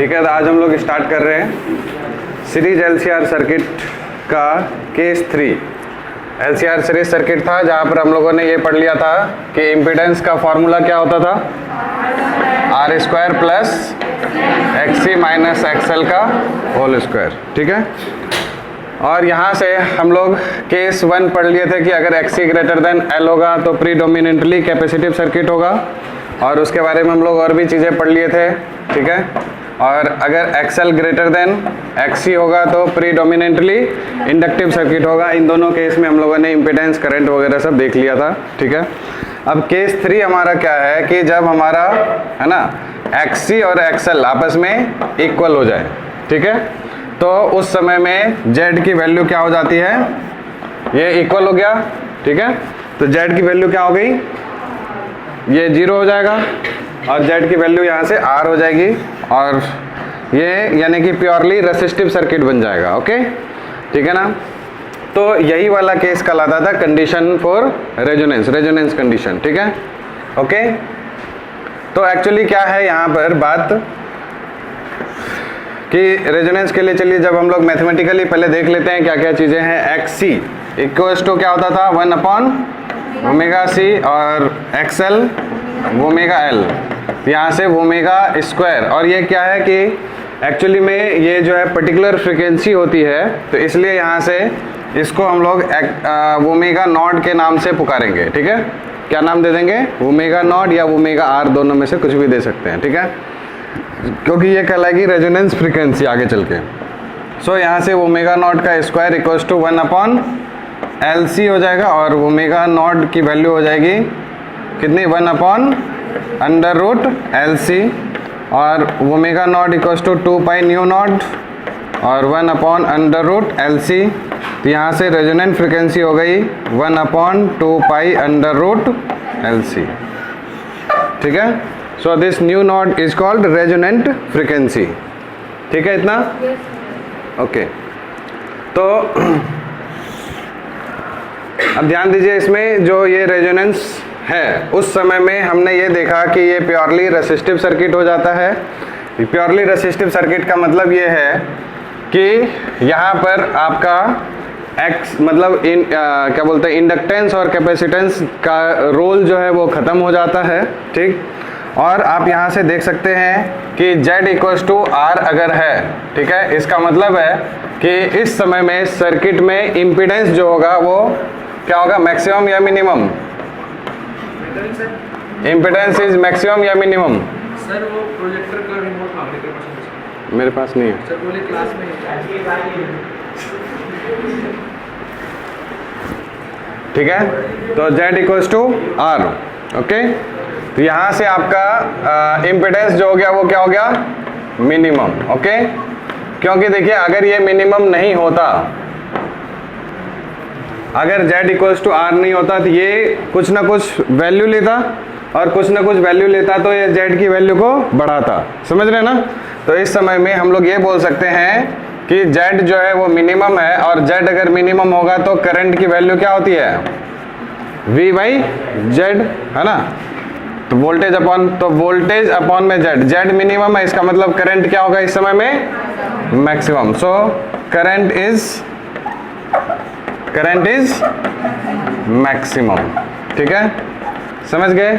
ठीक है, तो आज हम लोग स्टार्ट कर रहे हैं सीरीज एलसीआर सर्किट का केस 3। एलसीआर सीरीज सर्किट था जहाँ पर हम लोगों ने ये पढ़ लिया था कि इम्पीडेंस का फॉर्मूला क्या होता था, R square plus XC minus XL का होल स्क्वायर। ठीक है, और यहाँ से हम लोग केस 1 पढ़ लिए थे कि अगर एक्सी ग्रेटर देन एल होगा तो प्रीडोमिनेंटली कैपेसिटिव सर्किट होगा, और उसके बारे में हम लोग और भी चीज़ें पढ़ लिए थे। ठीक है, और अगर एक्सएल ग्रेटर देन एक्सी होगा तो प्रीडोमिनेंटली इंडक्टिव सर्किट होगा। इन दोनों केस में हम लोगों ने इम्पीडेंस, करंट वगैरह सब देख लिया था। ठीक है, अब केस 3 हमारा क्या है कि जब हमारा है ना एक्सी और एक्सएल आपस में इक्वल हो जाए। ठीक है, तो उस समय में जेड की वैल्यू क्या हो जाती है, ये इक्वल हो गया। ठीक है, तो जेड की वैल्यू क्या हो गई, ये 0 हो जाएगा और जेड की वैल्यू यहाँ से आर हो जाएगी, और ये यानी कि प्योरली रेसिस्टिव सर्किट बन जाएगा। ओके, ठीक है ना। तो यही वाला केस कहलाता था कंडीशन फॉर रेजोनेंस कंडीशन। ठीक है, ओके। तो एक्चुअली क्या है यहाँ पर बात कि रेजोनेंस के लिए चलिए जब हम लोग मैथमेटिकली पहले देख लेते हैं क्या क्या चीज़ें हैं। एक्स सी इक्वल्स टू क्या होता था, 1 ओमेगा सी, और एक्सएल ओमेगा एल, यहाँ से ओमेगा स्क्वायर। और ये क्या है कि एक्चुअली में ये जो है पर्टिकुलर फ्रिक्वेंसी होती है, तो इसलिए यहाँ से इसको हम लोग ओमेगा नॉट के नाम से पुकारेंगे। ठीक है, क्या नाम दे देंगे, ओमेगा नॉट या ओमेगा आर, दोनों में से कुछ भी दे सकते हैं। ठीक है, क्योंकि ये कहलाएगी रेजोनेंस फ्रिक्वेंसी आगे चल के। सो यहाँ से ओमेगा नॉट का square equals to 1 L C हो जाएगा, और ओमेगा नॉट की वैल्यू हो जाएगी कितनी, 1 अंडर रूट एल सी, और omega not equals to 2 pi nu not और 1 अंडर रूट एल सी। तो यहाँ से रेजोनेंट फ्रिक्वेंसी हो गई 1/2 pi under root L C. ठीक है, so this nu not is called resonant frequency. ठीक है इतना, ओके। तो अब ध्यान दीजिए, इसमें जो ये रेजोनेंस है उस समय में हमने ये देखा कि ये प्योरली रेसिस्टिव सर्किट हो जाता है। प्योरली रेसिस्टिव सर्किट का मतलब ये है कि यहाँ पर आपका एक्स मतलब क्या बोलते हैं, इंडक्टेंस और कैपेसिटेंस का रोल जो है वो ख़त्म हो जाता है। ठीक, और आप यहाँ से देख सकते हैं कि Z इक्वल्स टू आर अगर है, ठीक है, इसका मतलब है कि इस समय में सर्किट में इम्पीडेंस जो होगा वो क्या होगा, मैक्सिमम या मिनिमम, इम्पीडेंस इज मैक्सिमम या मिनिमम। सर वो प्रोजेक्टर का रिमोट आपके पास मेरे पास नहीं है सर, बोले क्लास में। ठीक है, तो Z equals to R. Okay, तो यहाँ से आपका इम्पीडेंस जो हो गया वो क्या हो गया, मिनिमम। ओके, क्योंकि देखिए अगर ये मिनिमम नहीं होता, अगर Z इक्वल्स टू आर नहीं होता तो ये कुछ ना कुछ वैल्यू लेता, और कुछ ना कुछ वैल्यू लेता तो ये Z की वैल्यू को बढ़ाता। समझ रहे हैं ना। तो इस समय में हम लोग ये बोल सकते हैं कि Z जो है वो मिनिमम है, और Z अगर मिनिमम होगा तो करंट की वैल्यू क्या होती है, V/Z, है ना। तो वोल्टेज अपॉन में Z मिनिमम है, इसका मतलब करंट क्या होगा इस समय में, maximum. So current is maximum. ठीक है, समझ गए।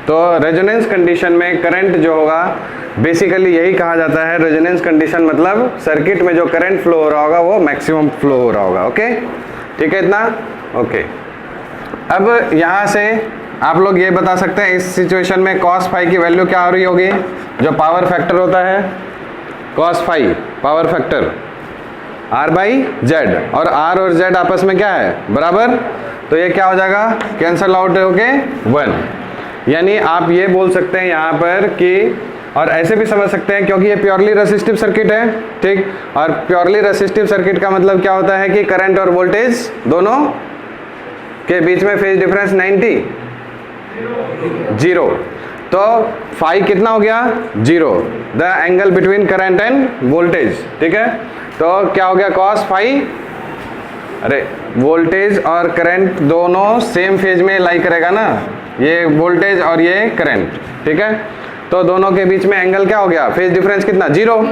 तो रेजोनेंस कंडीशन में करंट जो होगा, बेसिकली यही कहा जाता है रेजोनेंस कंडीशन, मतलब सर्किट में जो करंट फ्लो हो रहा होगा वो मैक्सिमम फ्लो हो रहा होगा। ओके, ठीक है इतना, ओके। अब यहाँ से आप लोग ये बता सकते हैं इस सिचुएशन में cos फाई की वैल्यू क्या हो रही होगी, जो पावर फैक्टर होता है cos phi power factor R/Z, और R और Z आपस में क्या है, बराबर। तो ये क्या हो जाएगा, कैंसल आउट होके 1। यानी आप ये बोल सकते हैं यहाँ पर कि, और ऐसे भी समझ सकते हैं क्योंकि ये प्योरली रेसिस्टिव सर्किट है। ठीक, और प्योरली रेसिस्टिव सर्किट का मतलब क्या होता है कि करंट और वोल्टेज दोनों के बीच में फेज डिफरेंस 0। तो फाई कितना हो गया, 0, the angle between current end voltage. ठीक है, तो क्या हो गया, cos फाई, अरे वोल्टेज और करंट दोनों सेम फेज में लाई करेगा ना, ये वोल्टेज और ये करंट। ठीक है, तो दोनों के बीच में एंगल क्या हो गया, फेज डिफरेंस कितना, 0।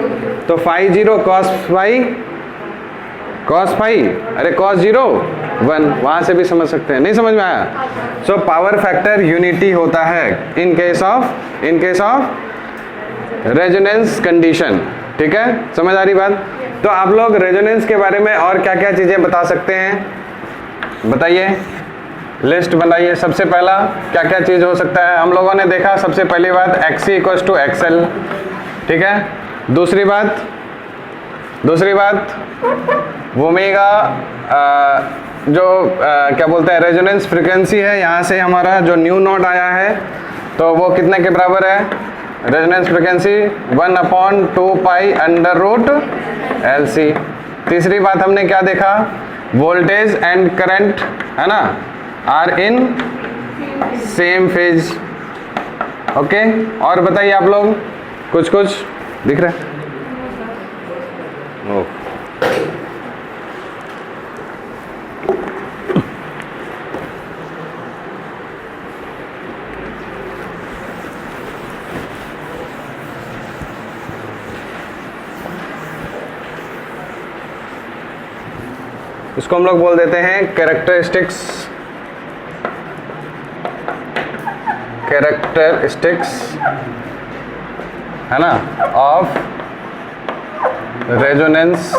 तो फाई 0 कॉस फाई, अरे कॉस 0 1, वहां से भी समझ सकते हैं, नहीं समझ में आया। सो पावर फैक्टर यूनिटी होता है in case of resonance condition. ठीक है, समझ आ रही बात। तो आप लोग रेजोनेंस के बारे में और क्या क्या चीजें बता सकते हैं, बताइए, लिस्ट बनाइए। सबसे पहला क्या क्या चीज हो सकता है, हम लोगों ने देखा सबसे पहली बात XC = XL। ठीक है, दूसरी बात ओमेगा क्या बोलते हैं, रेजोनेंस फ्रीक्वेंसी है, यहाँ से हमारा जो न्यू नॉट आया है तो वो कितने के बराबर है, रेजोनेंस फ्रीक्वेंसी 1/2π√LC। तीसरी बात हमने क्या देखा, वोल्टेज एंड करंट है ना, are in same phase. Okay, और बताइए आप लोग, कुछ दिख रहा है? ओ इसको हम लोग बोल देते हैं कैरेक्टरिस्टिक्स है ना ऑफ रेजोनेंस,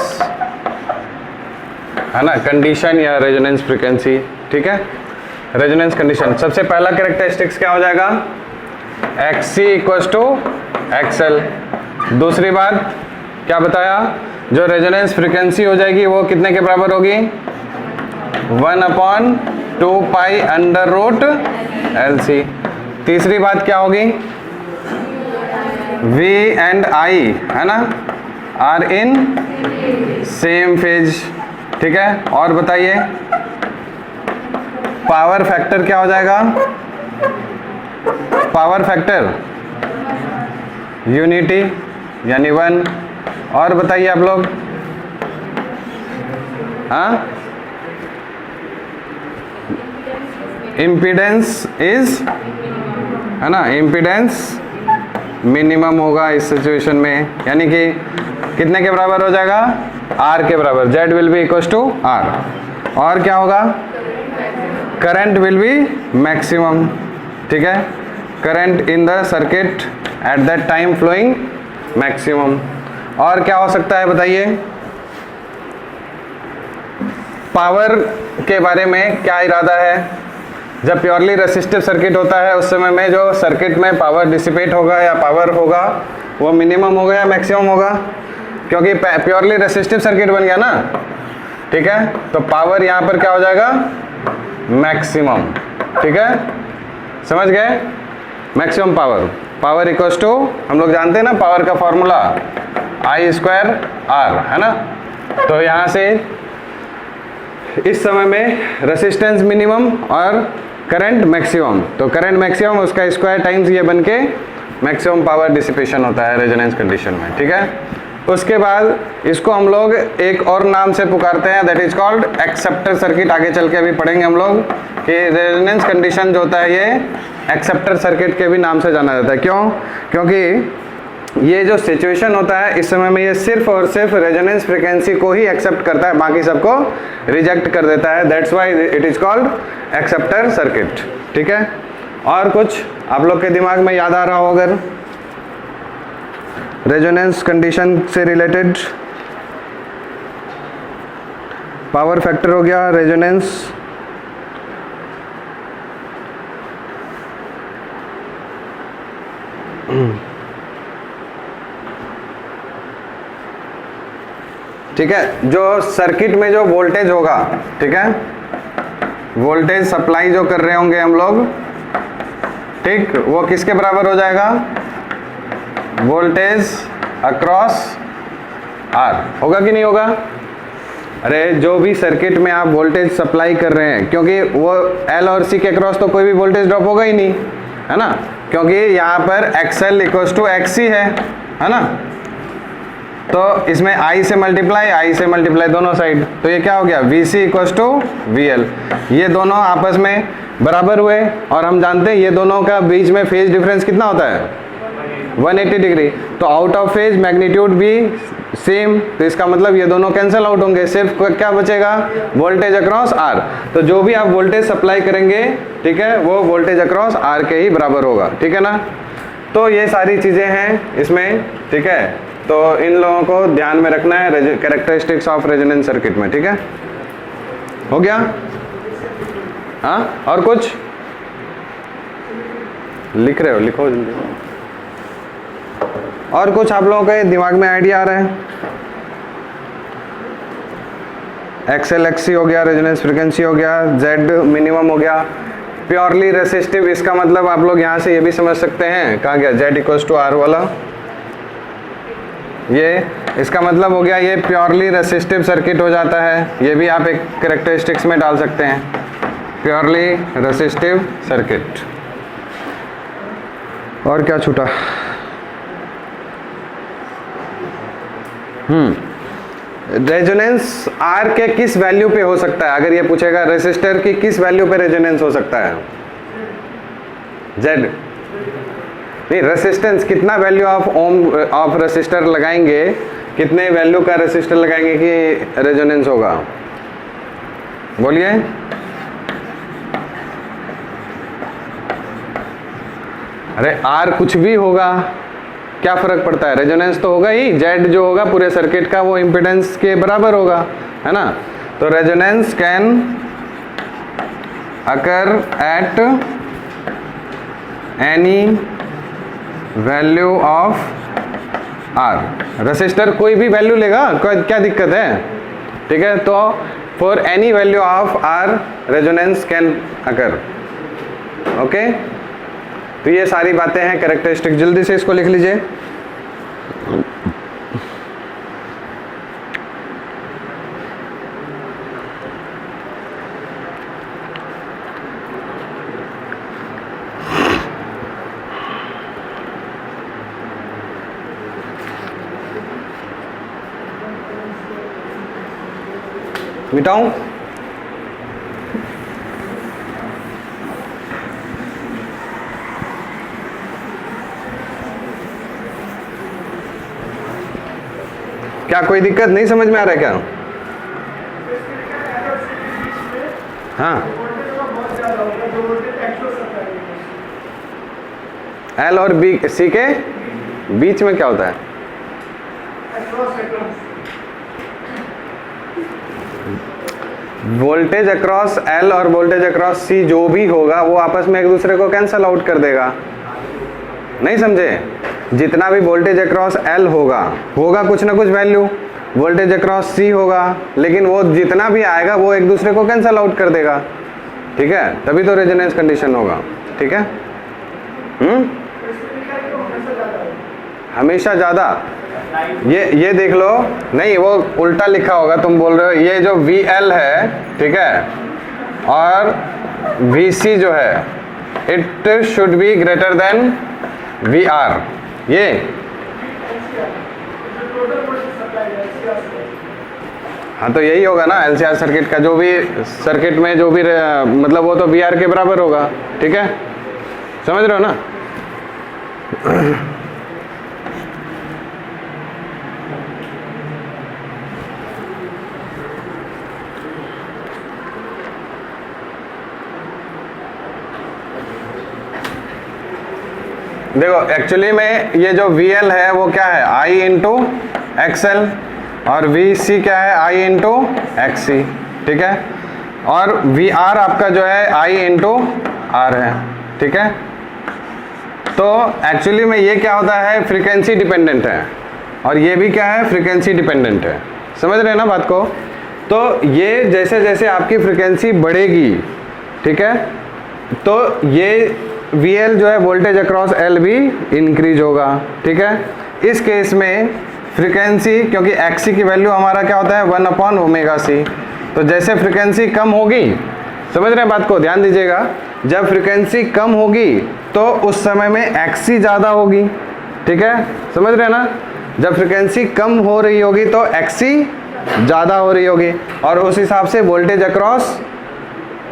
है ना, कंडीशन या रेजोनेंस फ्रीक्वेंसी। ठीक है, रेजोनेंस कंडीशन सबसे पहला कैरेक्टरिस्टिक्स क्या हो जाएगा, XC = XL। दूसरी बात क्या बताया, जो रेजोनेंस फ्रीक्वेंसी हो जाएगी वो कितने के बराबर होगी, 1/2π√LC। तीसरी बात क्या होगी, V एंड I है ना, आर इन सेम फेज। ठीक है, और बताइए पावर फैक्टर क्या हो जाएगा, पावर फैक्टर यूनिटी यानी 1। और बताइए आप लोग, हाँ, इम्पीडेंस है ना, इम्पीडेंस मिनिमम होगा इस सिचुएशन में, यानी कि कितने के बराबर हो जाएगा, R के बराबर, Z विल बी = R। और क्या होगा, करंट विल बी मैक्सिमम। ठीक है, current in the circuit at that time flowing maximum. और क्या हो सकता है बताइए, पावर के बारे में क्या इरादा है, जब प्योरली रेसिस्टिव सर्किट होता है उस समय में जो सर्किट में पावर डिसिपेट होगा या पावर होगा वो मिनिमम होगा या मैक्सिमम होगा, क्योंकि प्योरली रेसिस्टिव सर्किट बन गया ना। ठीक है, तो पावर यहाँ पर क्या हो जाएगा, मैक्सिमम। ठीक है, समझ गए, मैक्सिमम पावर इक्वल्स टू, हम लोग जानते हैं ना पावर का फॉर्मूला I²R है ना। तो यहाँ से इस समय में रेसिस्टेंस मिनिमम और करंट मैक्सिमम, तो करंट मैक्सिमम उसका स्क्वायर टाइम्स ये बन के मैक्सिमम पावर डिसिपेशन होता है रेजोनेंस कंडीशन में। ठीक है, उसके बाद इसको हम लोग एक और नाम से पुकारते हैं, that is called acceptor circuit. आगे चल के अभी पढ़ेंगे हम लोग कि रेजोनेंस कंडीशन जो होता है ये एक्सेप्टर सर्किट के भी नाम से जाना जाता है। क्यों, क्योंकि ये जो सिचुएशन होता है इस समय में ये सिर्फ और सिर्फ रेजोनेंस फ्रीक्वेंसी को ही एक्सेप्ट करता है, बाकी सबको रिजेक्ट कर देता है। That's why it is called acceptor circuit. ठीक है, और कुछ आप लोग के दिमाग में याद आ रहा हो अगर रेजोनेंस कंडीशन से रिलेटेड, पावर फैक्टर हो गया, रेजोनेंस, ठीक है, जो सर्किट में जो वोल्टेज होगा, ठीक है, वोल्टेज सप्लाई जो कर रहे होंगे हम लोग, ठीक, वो किसके बराबर हो जाएगा, वोल्टेज अक्रॉस आर, होगा कि नहीं होगा। अरे जो भी सर्किट में आप वोल्टेज सप्लाई कर रहे हैं, क्योंकि वो एल और सी के अक्रॉस तो कोई भी वोल्टेज ड्रॉप होगा ही नहीं, है ना, क्योंकि यहाँ पर XL = XC है ना। तो इसमें I से मल्टीप्लाई दोनों साइड, तो ये क्या हो गया, VC = VL। ये दोनों आपस में बराबर हुए, और हम जानते हैं ये दोनों का बीच में फेज डिफरेंस कितना होता है, 180 डिग्री, तो आउट ऑफ फेज मैग्नीट्यूड भी सेम, तो इसका मतलब ये दोनों कैंसिल आउट होंगे, सिर्फ क्या बचेगा, वोल्टेज अक्रॉस आर। तो जो भी आप वोल्टेज सप्लाई करेंगे, ठीक है, वो वोल्टेज अक्रॉस आर के ही बराबर होगा, ठीक है ना। तो ये सारी चीज़ें हैं इसमें, ठीक है। तो इन लोगों को ध्यान में रखना है कैरेक्टरिस्टिक्स ऑफ रेजोनेंस सर्किट में, ठीक है। हो गया? हाँ, और कुछ लिख रहे हो, लिखो जल्दी। और कुछ आप लोगों के दिमाग में आइडिया आ रहा है? एक्सएल एक्सी हो गया, रेजोनेंस फ्रीक्वेंसी हो गया, जेड मिनिमम हो गया, प्योरली रेसिस्टिव, इसका मतलब आप लोग यहाँ से ये भी समझ सकते हैं, कहाँ गया जेड इक्वल्स टू आर वाला, ये इसका मतलब हो गया ये प्योरली रेसिस्टिव सर्किट हो जाता है, ये भी आप एक कैरेक्टरिस्टिक्स में डाल सकते हैं, प्योरली रेसिस्टिव सर्किट। और क्या छूटा? रेजोनेंस आर के किस वैल्यू पे हो सकता है, अगर ये पूछेगा रेसिस्टर की किस वैल्यू पे रेजोनेंस हो सकता है, जेड नहीं, रेसिस्टेंस कितना value of ohm of resistor लगाएंगे, कितने वैल्यू का रेसिस्टर लगाएंगे कि रेजोनेंस होगा, बोलिए। अरे आर कुछ भी होगा, क्या फर्क पड़ता है, रेजोनेंस तो होगा ही, जेड जो होगा पूरे सर्किट का वो इम्पीडेंस के बराबर होगा, है ना। तो resonance can occur at any value of R, resistor कोई भी वैल्यू लेगा, क्या दिक्कत है, ठीक है। तो for any value of R resonance can occur, okay. तो ये सारी बातें हैं कैरेक्टरिस्टिक, जल्दी से इसको लिख लीजिए। मिटाऊं? क्या कोई दिक्कत नहीं समझ में आ रहा है क्या? हाँ, एल और बी सी के बीच में क्या होता है? वोल्टेज अक्रॉस एल और वोल्टेज अक्रॉस सी जो भी होगा वो आपस में एक दूसरे को कैंसल आउट कर देगा, नहीं समझे। जितना भी वोल्टेज अक्रॉस एल होगा कुछ ना कुछ वैल्यू, वोल्टेज अक्रॉस सी होगा, लेकिन वो जितना भी आएगा वो एक दूसरे को कैंसल आउट कर देगा, ठीक है, तभी तो रेजोनेंस कंडीशन होगा, ठीक है। हमेशा ज़्यादा, ये देख लो, नहीं वो उल्टा लिखा होगा, तुम बोल रहे हो ये जो VL है, ठीक है, और VC जो है, it should be greater than VR, ये हाँ, तो यही होगा ना LCR सर्किट का, जो भी सर्किट में जो भी मतलब वो तो VR के बराबर होगा, ठीक है, समझ रहे हो ना। देखो एक्चुअली में ये जो VL है वो क्या है, I इंटू XL, और VC क्या है, I इंटू XC, ठीक है, और VR आपका जो है I इंटू R है, ठीक है। तो एक्चुअली में ये क्या होता है, फ्रीक्वेंसी डिपेंडेंट है, और ये भी क्या है, फ्रीक्वेंसी डिपेंडेंट है, समझ रहे हैं ना बात को। तो ये जैसे जैसे आपकी फ्रीक्वेंसी बढ़ेगी, ठीक है, तो ये VL जो है वोल्टेज अक्रॉस L भी इंक्रीज होगा, ठीक है। इस केस में फ्रीक्वेंसी, क्योंकि XC की वैल्यू हमारा क्या होता है 1/ωc, तो जैसे फ्रीक्वेंसी कम होगी, समझ रहे हैं बात को, ध्यान दीजिएगा, जब फ्रीक्वेंसी कम होगी तो उस समय में XC ज़्यादा होगी, ठीक है, समझ रहे हैं ना। जब फ्रीक्वेंसी कम हो रही होगी तो XC ज़्यादा हो रही होगी, और उस हिसाब से वोल्टेज अक्रॉस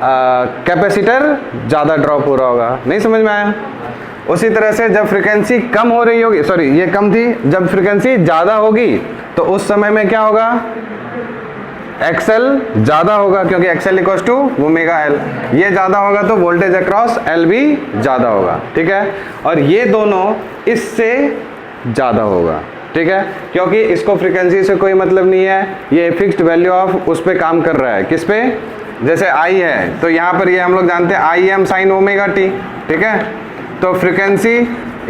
कैपेसिटर ज़्यादा ड्रॉप हो रहा होगा, नहीं समझ में आया। उसी तरह से जब फ्रीक्वेंसी कम हो रही होगी, सॉरी ये कम थी, जब फ्रीक्वेंसी ज़्यादा होगी तो उस समय में क्या होगा, एक्सएल ज़्यादा होगा, क्योंकि XL equals to omega L. ये ज़्यादा होगा तो वोल्टेज अक्रॉस एल भी ज़्यादा होगा, ठीक है। और ये दोनों इससे ज़्यादा होगा, ठीक है, क्योंकि इसको फ्रीक्वेंसी से कोई मतलब नहीं है, ये फिक्स्ड वैल्यू ऑफ उस पर काम कर रहा है। किस पे, जैसे आई है तो यहाँ पर ये हम लोग जानते हैं I am sine omega T, ठीक है। तो फ्रीक्वेंसी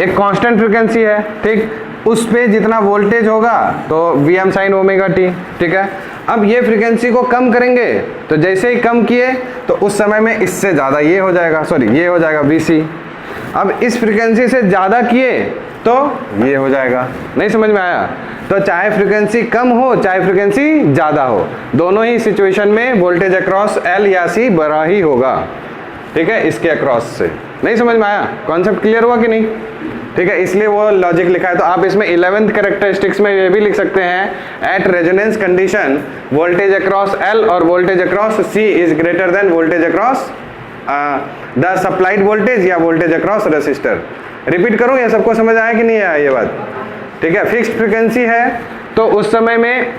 एक कांस्टेंट फ्रीक्वेंसी है, ठीक, उस पे जितना वोल्टेज होगा तो V M sine omega T, ठीक है। अब ये फ्रीक्वेंसी को कम करेंगे तो जैसे ही कम किए तो उस समय में इससे ज़्यादा ये हो जाएगा, सॉरी ये हो जाएगा वी सी। अब इस फ्रीक्वेंसी से ज़्यादा किए तो ये हो जाएगा। नहीं समझ में आया? तो चाहे फ्रीक्वेंसी कम हो चाहे फ्रीक्वेंसी ज़्यादा हो, दोनों ही सिचुएशन में वोल्टेज अक्रॉस एल या सी बड़ा ही होगा, ठीक है, इसके अक्रॉस से। नहीं समझ में आया? कॉन्सेप्ट क्लियर हुआ कि नहीं? ठीक है, इसलिए वो लॉजिक लिखा है। तो आप इसमें 11th कैरेक्टरिस्टिक्स में ये भी लिख सकते हैं, at resonance condition voltage across L और voltage across C is greater than voltage across the supplied voltage या वोल्टेज अक्रॉस रेसिस्टर। रिपीट करूं, ये सबको समझ आया कि नहीं आया ये बात? ठीक है, फिक्स्ड फ्रीक्वेंसी है तो उस समय में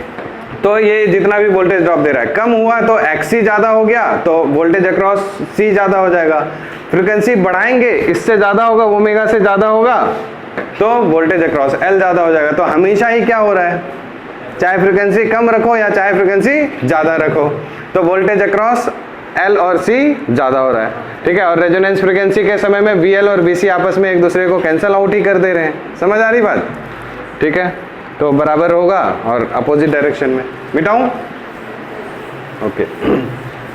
तो ये जितना भी वोल्टेज ड्रॉप दे रहा है, कम हुआ तो एक्सी ज़्यादा हो गया तो वोल्टेज अक्रॉस सी ज़्यादा हो जाएगा। फ्रीक्वेंसी बढ़ाएंगे, इससे ज़्यादा होगा, ओमेगा से ज़्यादा होगा तो वोल्टेज अक्रॉस एल ज़्यादा हो जाएगा। तो हमेशा ही क्या हो रहा है, चाहे फ्रीक्वेंसी कम रखो या चाहे फ्रीक्वेंसी ज़्यादा रखो तो वोल्टेज अक्रॉस एल और सी ज़्यादा हो रहा है, ठीक है। और रेजोनेंस फ्रीक्वेंसी के समय में वी एल और वी सी आपस में एक दूसरे को कैंसिल आउट ही कर दे रहे हैं। समझ आ रही बात? ठीक है, तो बराबर होगा और अपोजिट डायरेक्शन में। मिटाऊं? ओके।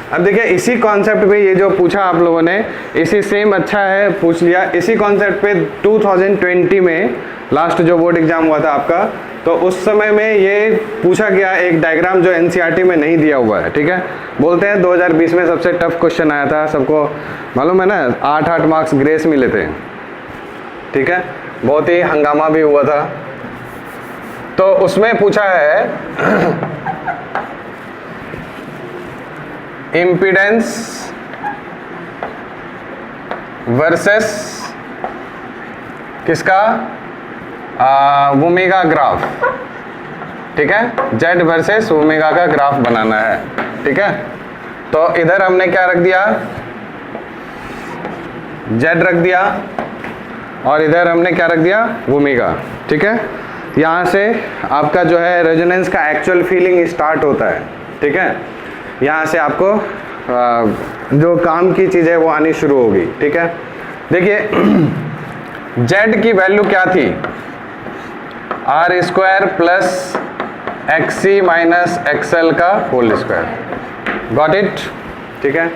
अब देखिए इसी कॉन्सेप्ट पे ये जो पूछा आप लोगों ने, इसी सेम अच्छा है पूछ लिया। इसी कॉन्सेप्ट पे 2020 में लास्ट जो बोर्ड एग्जाम हुआ था आपका, तो उस समय में ये पूछा गया एक डायग्राम जो एनसीईआरटी में नहीं दिया हुआ है, ठीक है। बोलते हैं 2020 में सबसे टफ क्वेश्चन आया था, सबको मालूम है ना, 8 मार्क्स ग्रेस मिले थे, ठीक है, बहुत ही हंगामा भी हुआ था। तो उसमें पूछा है इम्पीडेंस वर्सेस किसका, ओमेगा ग्राफ, ठीक है, जेड वर्सेस ओमेगा का ग्राफ बनाना है, ठीक है। तो इधर हमने क्या रख दिया, जेड रख दिया और इधर हमने क्या रख दिया, ओमेगा, ठीक है। यहाँ से आपका जो है रेजोनेंस का एक्चुअल फीलिंग स्टार्ट होता है, ठीक है। यहाँ से आपको जो काम की चीज़ है वो आनी शुरू होगी, ठीक है। देखिए जेड की वैल्यू क्या थी, R square plus XC minus XL का होल स्क्वायर। Got it? ठीक है।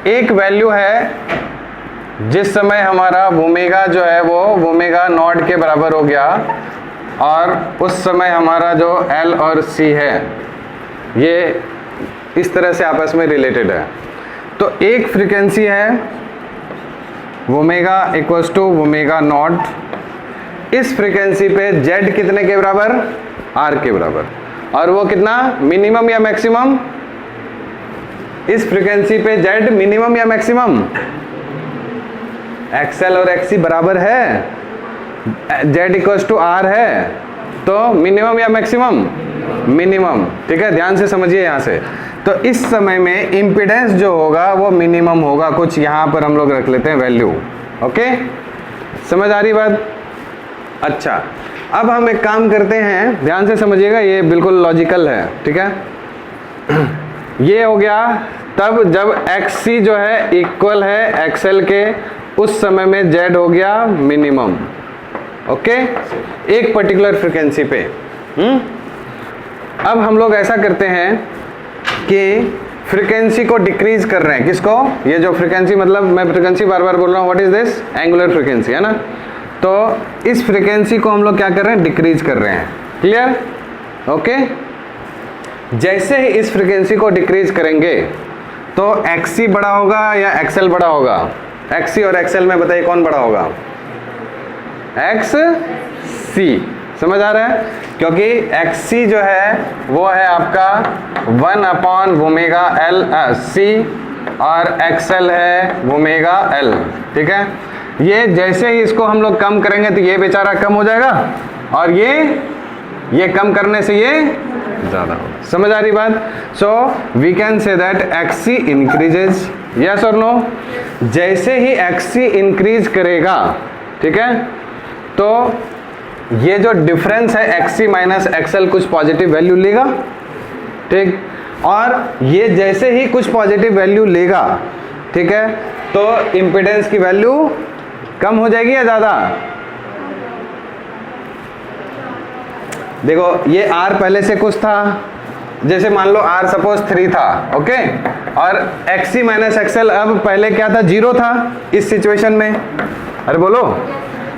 एक वैल्यू है जिस समय हमारा ओमेगा जो है वो ओमेगा नॉट के बराबर हो गया और उस समय हमारा जो एल और सी है ये इस तरह से आपस में रिलेटेड है। तो एक फ्रीक्वेंसी है omega equals to omega not, इस फ्रीक्वेंसी पे जेड कितने के बराबर, आर के बराबर, और वो कितना, मिनिमम या मैक्सिमम, इस फ्रीक्वेंसी पे जेड मिनिमम या मैक्सिमम, एक्सएल और एक्सी बराबर है, जेड इक्वल्स टू आर है, तो मिनिमम या मैक्सिमम, मिनिमम, ठीक है। ध्यान से समझिए यहाँ से। तो इस समय में इम्पीडेंस जो होगा वो मिनिमम होगा, कुछ यहाँ पर हम लोग रख लेते हैं वैल्यू, ओके, समझ आ रही बात? अच्छा, अब हम एक काम करते हैं, ध्यान से समझिएगा, ये बिल्कुल लॉजिकल है, ठीक है। ये हो गया तब जब एक्सी जो है इक्वल है एक्सएल के, उस समय में जेड हो गया मिनिमम, ओके, एक पर्टिकुलर फ्रीक्वेंसी पे। अब हम लोग ऐसा करते हैं कि फ्रीक्वेंसी को डिक्रीज कर रहे हैं, किसको, ये जो फ्रीक्वेंसी, मतलब मैं फ्रीक्वेंसी बार बार बोल रहा हूँ, what is this, angular frequency, है ना। तो इस फ्रीक्वेंसी को हम लोग क्या कर रहे हैं, डिक्रीज कर रहे हैं, क्लियर, ओके। जैसे ही इस फ्रीक्वेंसी को डिक्रीज करेंगे तो एक्सी बड़ा होगा या एक्सएल बड़ा होगा, एक्सी और एक्सएल में बताइए कौन बड़ा होगा, एक्स सी, समझ आ रहा है, क्योंकि एक्स सी जो है वो है आपका 1 अपॉन ओमेगा एल सी और XL है ओमेगा L, ठीक है। ये जैसे ही इसको हम लोग कम करेंगे तो ये बेचारा कम हो जाएगा और ये कम करने से ये ज़्यादा होगा। समझ आ रही बात? So we can say that XC increases, yes और नो। जैसे ही XC इंक्रीज करेगा, ठीक है, तो ये जो डिफरेंस है XC माइनस XL कुछ पॉजिटिव वैल्यू लेगा, ठीक। और ये जैसे ही कुछ पॉजिटिव वैल्यू लेगा, ठीक है, तो इम्पीडेंस की वैल्यू कम हो जाएगी या ज़्यादा? देखो ये R पहले से कुछ था, जैसे मान लो R सपोज 3 था, ओके, और XC माइनस XL अब पहले क्या था, 0 था इस सिचुएशन में। अरे बोलो,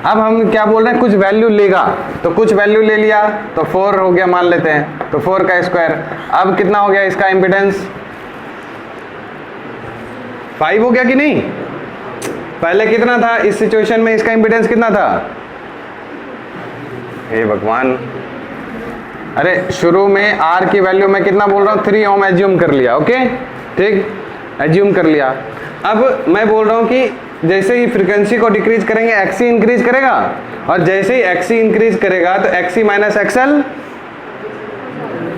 अब हम क्या बोल रहे हैं, कुछ वैल्यू लेगा, तो कुछ वैल्यू ले लिया तो 4 हो गया मान लेते हैं, तो 4 का स्क्वायर। अब कितना हो गया इसका इम्पीडेंस? 5 हो गया कि नहीं? पहले कितना था इस सिचुएशन में, इसका इम्पीडेंस कितना था? हे भगवान, अरे शुरू में R की वैल्यू मैं कितना बोल रहा हूँ, 3 ओम एज्यूम कर लिया, ओके, ठीक, एज्यूम कर लिया। अब मैं बोल रहा हूँ कि जैसे ही फ्रीक्वेंसी को डिक्रीज करेंगे XC इंक्रीज करेगा, और जैसे ही XC इंक्रीज करेगा तो XC माइनस XL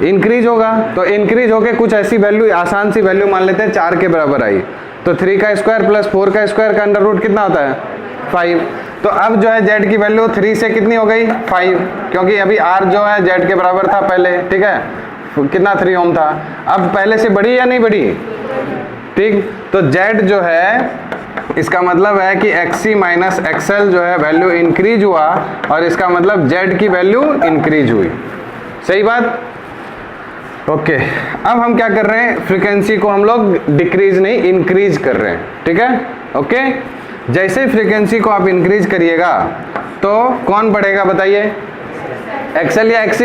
इंक्रीज होगा। तो इंक्रीज होके कुछ ऐसी वैल्यू, आसान सी वैल्यू मान लेते हैं 4 के बराबर आई, तो 3 का स्क्वायर प्लस 4 का स्क्वायर का अंडर रूट कितना होता है? 5। तो अब जो है Z की वैल्यू 3 से कितनी हो गई? 5, क्योंकि अभी R जो है Z के बराबर था पहले, ठीक है, कितना 3 ओम था, अब पहले से बढ़ी या नहीं बढ़ी? ठीक, तो Z जो है इसका मतलब है कि XC माइनस XL जो है वैल्यू इंक्रीज हुआ, और इसका मतलब Z की वैल्यू इंक्रीज हुई। सही बात? ओके, अब हम क्या कर रहे हैं, फ्रीक्वेंसी को हम लोग डिक्रीज नहीं इंक्रीज कर रहे हैं, ठीक है, ओके। जैसे फ्रीक्वेंसी को आप इंक्रीज करिएगा तो कौन बढ़ेगा बताइए, XL या XC?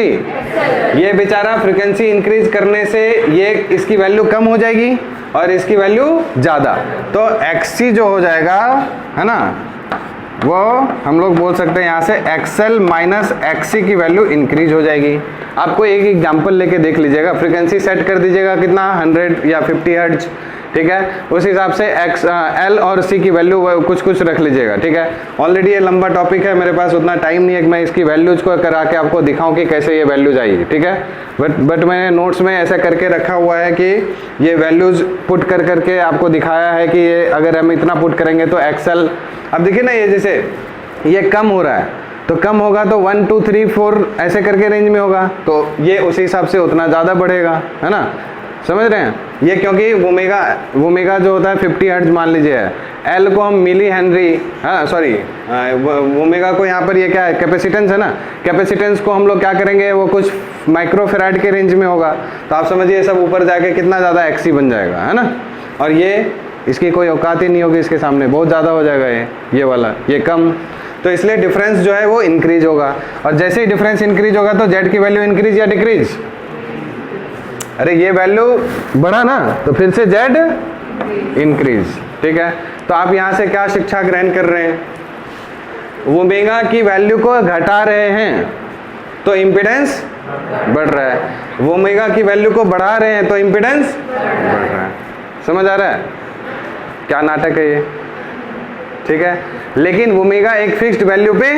ये बेचारा फ्रीक्वेंसी इंक्रीज करने से ये इसकी वैल्यू कम हो जाएगी और इसकी वैल्यू ज़्यादा, तो XC जो हो जाएगा, है ना, वो हम लोग बोल सकते हैं यहाँ से XL माइनस XC की वैल्यू इंक्रीज हो जाएगी। आपको एक एग्जांपल लेके देख लीजिएगा, फ्रीक्वेंसी सेट कर दीजिएगा कितना, 100 या 50 हर्ट्ज, ठीक है, उस हिसाब से L और C की वैल्यू कुछ कुछ रख लीजिएगा, ठीक है। ऑलरेडी ये लंबा टॉपिक है, मेरे पास उतना टाइम नहीं है कि मैं इसकी वैल्यूज को करा के आपको दिखाऊं कि कैसे ये वैल्यूज आएगी, ठीक है, बट मैंने नोट्स में ऐसा करके रखा हुआ है कि ये वैल्यूज पुट कर करके आपको दिखाया है कि ये अगर हम इतना पुट करेंगे तो XL, अब देखिए ना, ये जैसे ये कम हो रहा है तो कम होगा तो 1 2 3 4 ऐसे करके रेंज में होगा, तो ये उसी हिसाब से उतना ज़्यादा बढ़ेगा, है ना, समझ रहे हैं? ये क्योंकि ओमेगा जो होता है 50 हर्ट्ज मान लीजिए, L को हम मिली हेनरी, हाँ सॉरी, ओमेगा को यहाँ पर ये क्या है, कैपेसिटेंस है ना, कैपेसिटेंस को हम लोग क्या करेंगे, वो कुछ माइक्रोफेराड के रेंज में होगा, तो आप समझिए सब ऊपर जाके कितना ज़्यादा XC बन जाएगा, है ना, और ये इसकी कोई औकात ही नहीं होगी इसके सामने, बहुत ज़्यादा हो जाएगा ये वाला, ये कम, तो इसलिए डिफरेंस जो है वो इंक्रीज होगा, और जैसे ही डिफरेंस इंक्रीज होगा तो Z की वैल्यू इंक्रीज या डिक्रीज? अरे ये वैल्यू बढ़ा ना, तो फिर से Z इंक्रीज, ठीक है। तो आप यहाँ से क्या शिक्षा ग्रहण कर रहे हैं, ओमेगा की वैल्यू को घटा रहे हैं तो इम्पीडेंस बढ़ रहा है, ओमेगा की वैल्यू को बढ़ा रहे हैं तो इम्पीडेंस बढ़ रहा है। समझ आ रहा है क्या नाटक है ये, ठीक है। लेकिन ओमेगा एक फिक्स्ड वैल्यू पे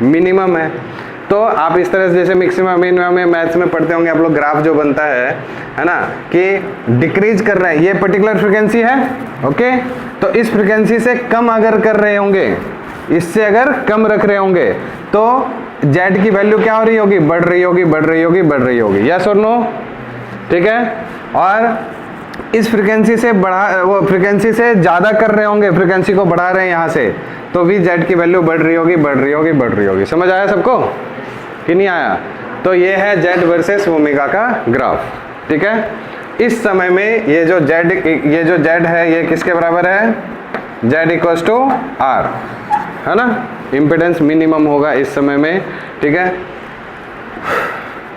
मिनिमम है, तो आप इस तरह से जैसे मैक्सिमम मिनिमम में मैथ्स में पढ़ते होंगे आप लोग, ग्राफ जो बनता है ना, कि डिक्रीज कर रहा है, ये पर्टिकुलर फ्रीक्वेंसी है, ओके, तो इस फ्रीक्वेंसी से कम अगर कर रहे होंगे, इससे अगर कम रख रहे होंगे तो Z की वैल्यू क्या हो रही होगी, बढ़ रही होगी, बढ़ रही होगी, बढ़ रही होगी, यस और नो, ठीक है। और इस फ्रीक्वेंसी से बढ़ा, वो फ्रीक्वेंसी से ज़्यादा कर रहे होंगे, फ्रीक्वेंसी को बढ़ा रहे हैं यहाँ से, तो भी Z की वैल्यू बढ़ रही होगी, बढ़ रही होगी, बढ़ रही होगी। समझ आया सबको कि नहीं आया? तो ये है Z वर्सेस ओमेगा का ग्राफ, ठीक है। इस समय में ये जो Z है ये किसके बराबर है, Z इक्वल्स टू R, है ना, इम्पिडेंस मिनिमम होगा इस समय में, ठीक है।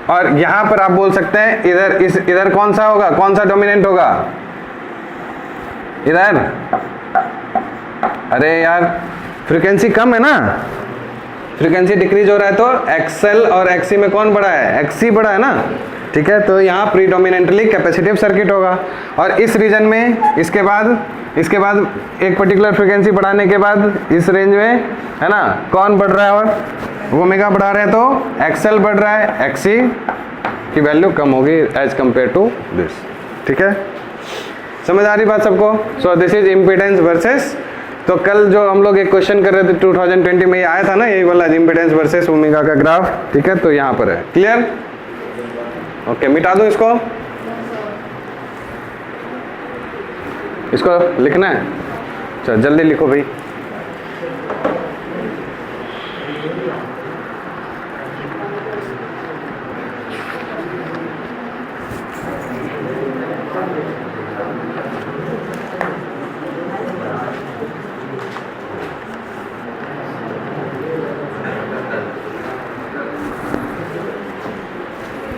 और यहाँ पर आप बोल सकते हैं इधर कौन सा होगा, कौन सा डोमिनेंट होगा, इधर, अरे यार फ्रीक्वेंसी कम है ना, फ्रीक्वेंसी डिक्रीज हो रहा है तो XL और XC में कौन बड़ा है, XC बड़ा है ना, ठीक है, तो यहाँ प्रीडोमिनेंटली कैपेसिटिव सर्किट होगा। और इस रीजन में इसके बाद एक पर्टिकुलर फ्रीक्वेंसी बढ़ाने के बाद इस रेंज में, है ना, कौन बढ़ रहा है और ओमेगा बढ़ा रहे हैं तो एक्सएल बढ़ रहा है, एक्सी की वैल्यू कम होगी एज कंपेयर टू दिस। ठीक है, समझ आ रही बात सबको? सो दिस इज इम्पीडेंस वर्सेस, तो कल जो हम लोग एक क्वेश्चन कर रहे थे 2020 में ये आया था ना, यही वाला इम्पीडेंस वर्सेस ओमेगा का ग्राफ। ठीक है, तो यहाँ पर है, क्लियर? ओके, मिटा दूं इसको लिखना है? चलो जल्दी लिखो भाई।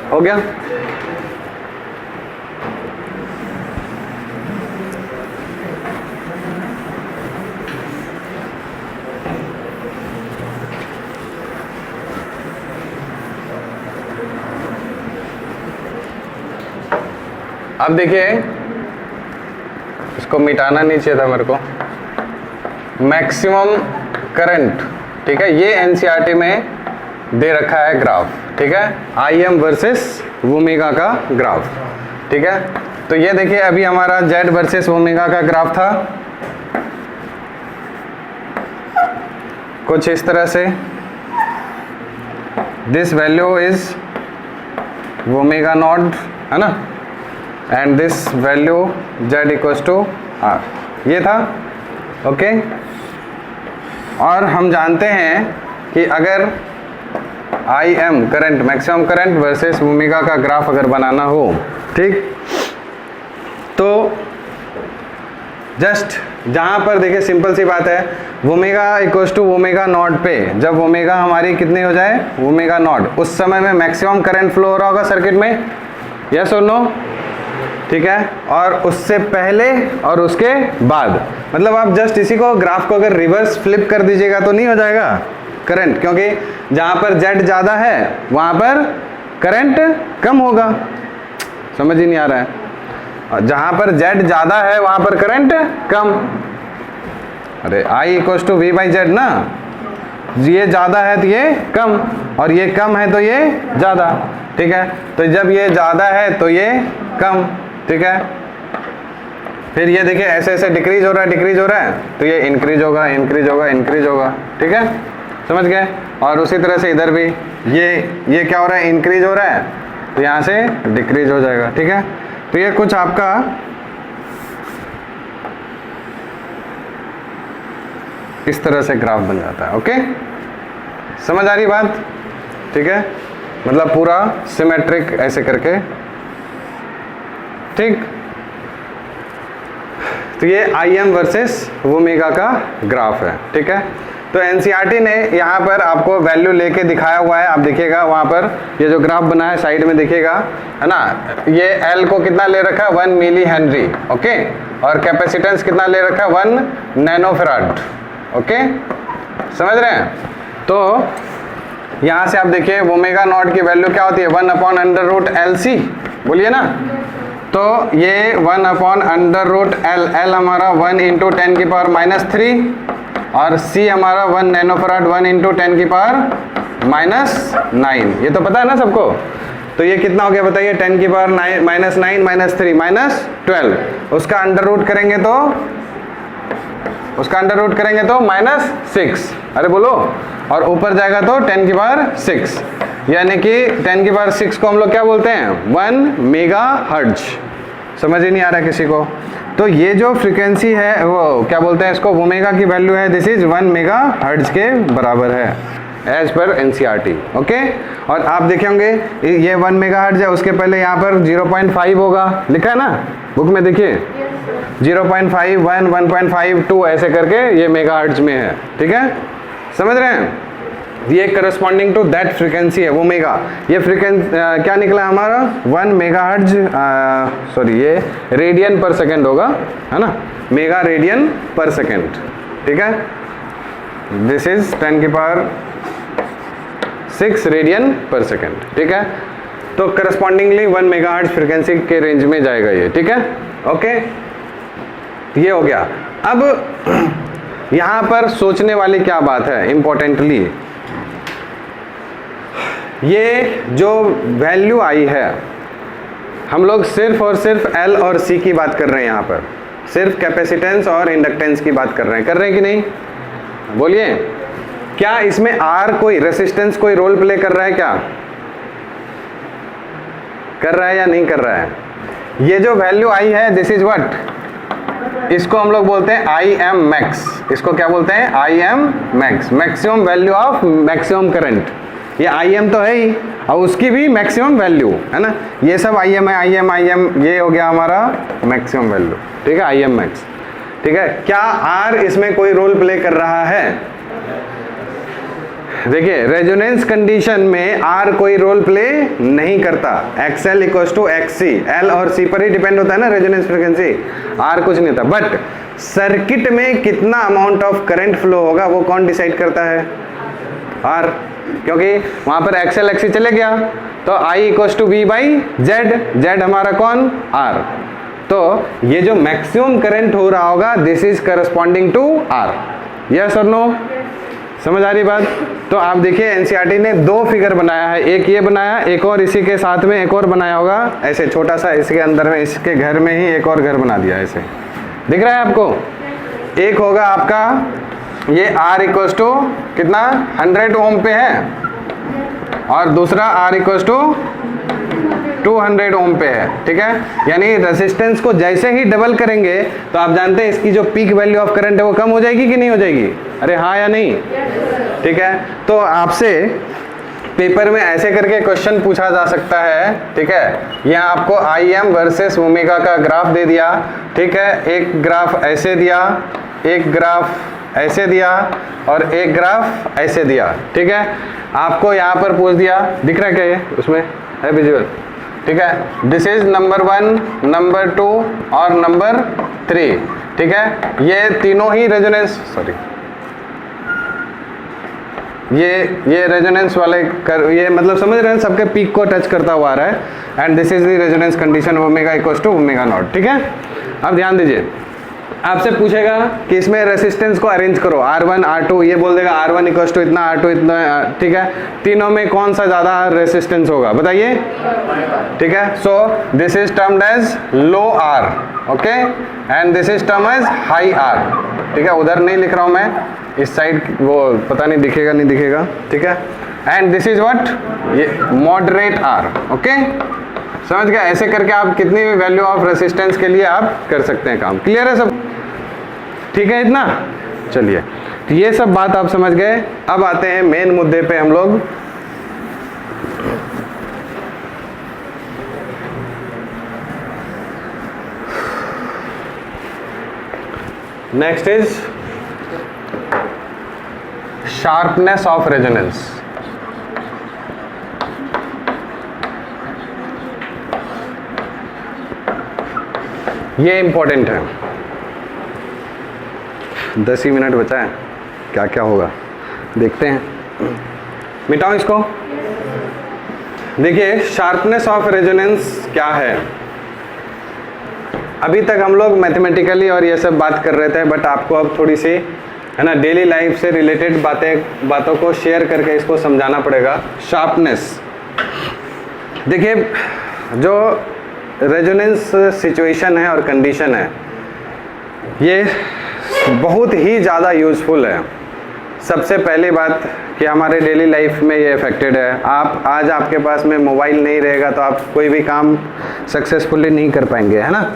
हो गया? अब देखिए, इसको मिटाना नहीं चाहिए था मेरे को। मैक्सिमम करंट, ठीक है, ये एनसीईआरटी में दे रखा है ग्राफ। ठीक है, IM वर्सेस ओमेगा का ग्राफ। ठीक है, तो ये देखिए अभी हमारा Z वर्सेस ओमेगा का ग्राफ था कुछ इस तरह से। This value is omega not, है ना, and this value Z equals to R, ये था। ओके, और हम जानते हैं कि अगर IM current, maximum current versus omega का ग्राफ अगर बनाना हो, ठीक, तो जस्ट जहाँ पर देखिए सिंपल सी बात है, omega equals to omega not पे जब ओमेगा हमारी कितनी हो जाए, ओमेगा नॉट, उस समय में मैक्सिमम करंट फ्लो हो रहा होगा सर्किट में, यस और नो? ठीक है, और उससे पहले और उसके बाद, मतलब आप जस्ट इसी को ग्राफ को अगर रिवर्स फ्लिप कर दीजिएगा तो नहीं हो जाएगा करंट, क्योंकि जहाँ पर Z ज़्यादा है वहाँ पर करंट कम होगा। समझ ही नहीं आ रहा है? और जहाँ पर Z ज़्यादा है वहाँ पर करंट कम। अरे I इक्वल्स टू V/Z ना, ये ज़्यादा है तो ये कम, और ये कम है तो ये ज़्यादा। ठीक है, तो जब ये ज़्यादा है तो ये कम। ठीक है, फिर ये देखिए ऐसे ऐसे डिक्रीज हो रहा है, तो ये इंक्रीज होगा, इंक्रीज होगा, इंक्रीज होगा। ठीक है, समझ गए? और उसी तरह से इधर भी ये क्या हो रहा है, इंक्रीज हो रहा है, तो यहाँ से डिक्रीज हो जाएगा। ठीक है, तो ये कुछ आपका इस तरह से ग्राफ बन जाता है। ओके, समझ आ रही बात? ठीक है, मतलब पूरा सिमेट्रिक ऐसे करके। ठीक, तो ये IM वर्सेस ओमेगा का ग्राफ है। ठीक है, तो एनसीईआरटी ने यहाँ पर आपको वैल्यू लेके दिखाया हुआ है। आप देखिएगा वहाँ पर ये जो ग्राफ बना है साइड में देखिएगा, है ना, ये L को कितना ले रखा है, 1 मिली हेनरी। ओके, और कैपेसिटेंस कितना ले रखा है, 1 नैनोफैराड। ओके, समझ रहे हैं? तो यहाँ से आप देखिए ओमेगा नॉट की वैल्यू क्या होती है, 1/√LC, बोलिए ना। तो ये 1/√L, L हमारा 1 × 10⁻³ और C हमारा 1 नैनोफैराड 1 × 10⁻⁹ ये तो पता है ना सबको। तो ये कितना हो गया बताइए, 10⁻⁹ -12, उसका अंडर रूट करेंगे तो -6। अरे बोलो, और ऊपर जाएगा तो 10⁻⁶, यानी कि 10⁻⁶ को हम लोग क्या बोलते हैं, 1 मेगाहर्ट्ज। समझ ही नहीं आ रहा है किसी को? तो ये जो फ्रीक्वेंसी है वो क्या बोलते हैं इसको, ओमेगा की वैल्यू है, दिस इज 1 मेगाहर्ट्ज के बराबर है एज पर एनसीईआरटी। ओके, और आप देखे होंगे ये 1 मेगाहर्ट्ज है, उसके पहले यहाँ पर 0.5 होगा, लिखा है ना बुक में, देखिए 0.5, 1, 1.5, 2 ऐसे करके ये मेगाहर्ट्ज में है। ठीक है, समझ रहे हैं? ये करस्पॉन्डिंग टू दैट फ्रीक्वेंसी है ओमेगा। ये फ्रीक्वेंसी क्या निकला हमारा, 1 मेगाहर्ट्ज, सॉरी ये रेडियन पर सेकेंड होगा, है ना, मेगा रेडियन पर सेकेंड। ठीक है, दिस इज 10⁻⁶ रेडियन पर सेकेंड। ठीक है, तो करस्पॉन्डिंगली 1 मेगाहर्ट्ज फ्रीक्वेंसी के रेंज में जाएगा ये, ठीक है। ओके, ये हो गया। अब यहाँ पर सोचने वाली क्या बात है इम्पोर्टेंटली, ये जो वैल्यू आई है, हम लोग सिर्फ और सिर्फ L और C की बात कर रहे हैं यहाँ पर, सिर्फ कैपेसिटेंस और इंडक्टेंस की बात कर रहे हैं कि नहीं? बोलिए, क्या इसमें R कोई रेसिस्टेंस कोई रोल प्ले कर रहा है? क्या कर रहा है या नहीं कर रहा है? ये जो वैल्यू आई है, दिस इज व्हाट, इसको हम लोग बोलते हैं IM मैक्स। इसको क्या बोलते हैं? IM max, maximum value of maximum current. ये IM तो है ही, और उसकी भी मैक्सिमम वैल्यू है ना। ये सब IM है, IM, ये हो गया हमारा मैक्सिमम वैल्यू, ठीक है, IM मैक्स, ठीक है। क्या R इसमें कोई रोल प्ले कर रहा है? देखिए, रेजोनेंस कंडीशन में R कोई रोल प्ले नहीं करता। XL equals to XC, L और C पर ही डिपेंड होता है ना रेजोनेंस फ्रीक्वेंसी, R कुछ नहीं होता। बट सर्किट में कितना अमाउंट ऑफ करंट फ्लो होगा वो कौन डिसाइड करता है? R, क्योंकि वहां पर XL XC चले गया, तो I equals to V by Z, Z हमारा कौन? R। तो ये जो मैक्सिमम करंट हो रहा होगा, this is corresponding to R। Yes और नो? समझ आ रही बात? तो आप देखिए, एनसीईआरटी ने 2 फिगर बनाया है, एक ये बनाया, एक और इसी के साथ में एक और बनाया होगा, ऐसे छोटा सा, इसके अंदर में, इसके घर में ही एक और घर बना दिया, ऐसे दिख रहा है आपको? एक होगा आपका ये R इक्वल्स टू कितना, 100 ओम पे है, और दूसरा R इक्वल्स टू 200 ओम पे है, ठीक है। यानी रेजिस्टेंस को जैसे ही डबल करेंगे तो आप जानते हैं इसकी जो पीक वैल्यू ऑफ करंट है वो कम हो जाएगी कि नहीं हो जाएगी? अरे हाँ या नहीं? ठीक है। तो आपसे पेपर में ऐसे करके क्वेश्चन पूछा जा सकता है, ठीक है। यहाँ आपको IM वर्सेस ओमेगा का ग्राफ दे दिया, ठीक है। एक ग्राफ ऐसे दिया, एक ग्राफ ऐसे दिया, और एक ग्राफ ऐसे दिया, ठीक है। आपको यहाँ पर पूछ दिया, दिख रहा है क्या ये उसमें है विजुअल, ठीक है। दिस इज नंबर 1, नंबर 2 और नंबर 3, ठीक है। ये तीनों ही रेजोनेंस, सॉरी, ये रेजोनेंस वाले ये मतलब समझ रहे हैं, सबके पीक को टच करता हुआ आ रहा है। And this is the resonance condition omega equals to omega not, ठीक है। अब ध्यान दीजिए, आपसे पूछेगा कि इसमें रेसिस्टेंस को अरेंज करो, R1 R2, ये बोल देगा R1 इक्वल्स टू इतना, R2 इतना, ठीक है। तीनों में कौन सा ज्यादा रेसिस्टेंस होगा बताइए, ठीक है। So this is termed as low R, okay, and this is term as high R, ठीक है। उधर नहीं लिख रहा हूं मैं, इस साइड वो पता नहीं दिखेगा नहीं दिखेगा, ठीक है। एंड दिस इज व्हाट, ये मॉडरेट R, ओके। समझ गया? ऐसे करके आप कितनी भी वैल्यू ऑफ रेसिस्टेंस के लिए आप कर सकते हैं काम। क्लियर है सब? ठीक है इतना? चलिए, तो ये सब बात आप समझ गए। अब आते हैं मेन मुद्दे पे हम लोग। Next is sharpness of resonance. ये इंपॉर्टेंट है। 10 ही मिनट बचा है, क्या क्या होगा देखते हैं। मिटाऊं इसको? देखिए, शार्पनेस ऑफ रेजोनेंस क्या है। अभी तक हम लोग मैथमेटिकली और ये सब बात कर रहे थे, बट आपको अब थोड़ी सी है ना डेली लाइफ से रिलेटेड बातों को शेयर करके इसको समझाना पड़ेगा। शार्पनेस, देखिए, जो रेजोनेंस सिचुएशन है और कंडीशन है, ये बहुत ही ज़्यादा यूज़फुल है। सबसे पहली बात कि हमारे डेली लाइफ में ये इफेक्टेड है। आप आज आपके पास में मोबाइल नहीं रहेगा तो आप कोई भी काम सक्सेसफुली नहीं कर पाएंगे, है ना,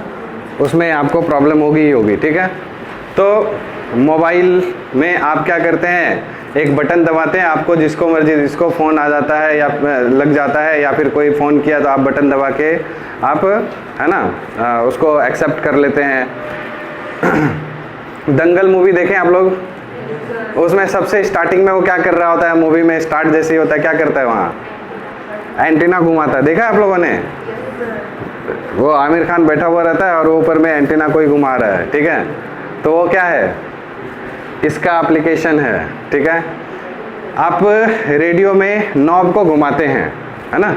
उसमें आपको प्रॉब्लम होगी ही होगी, ठीक है। तो मोबाइल में आप क्या करते हैं, एक बटन दबाते हैं, आपको जिसको मर्जी, जिसको फ़ोन आ जाता है या लग जाता है, या फिर कोई फ़ोन किया तो आप बटन दबा के आप, है ना, उसको एक्सेप्ट कर लेते हैं। दंगल मूवी देखें आप लोग, उसमें सबसे स्टार्टिंग में वो क्या कर रहा होता है, मूवी में स्टार्ट जैसे ही होता है क्या करता है, वहाँ एंटीना घुमाता है, देखा है आप लोगों ने? वो आमिर खान बैठा हुआ रहता है और ऊपर में एंटीना कोई घुमा रहा है, ठीक है। तो वो क्या है, इसका एप्लीकेशन है, ठीक है। आप रेडियो में नॉब को घुमाते हैं, है ना,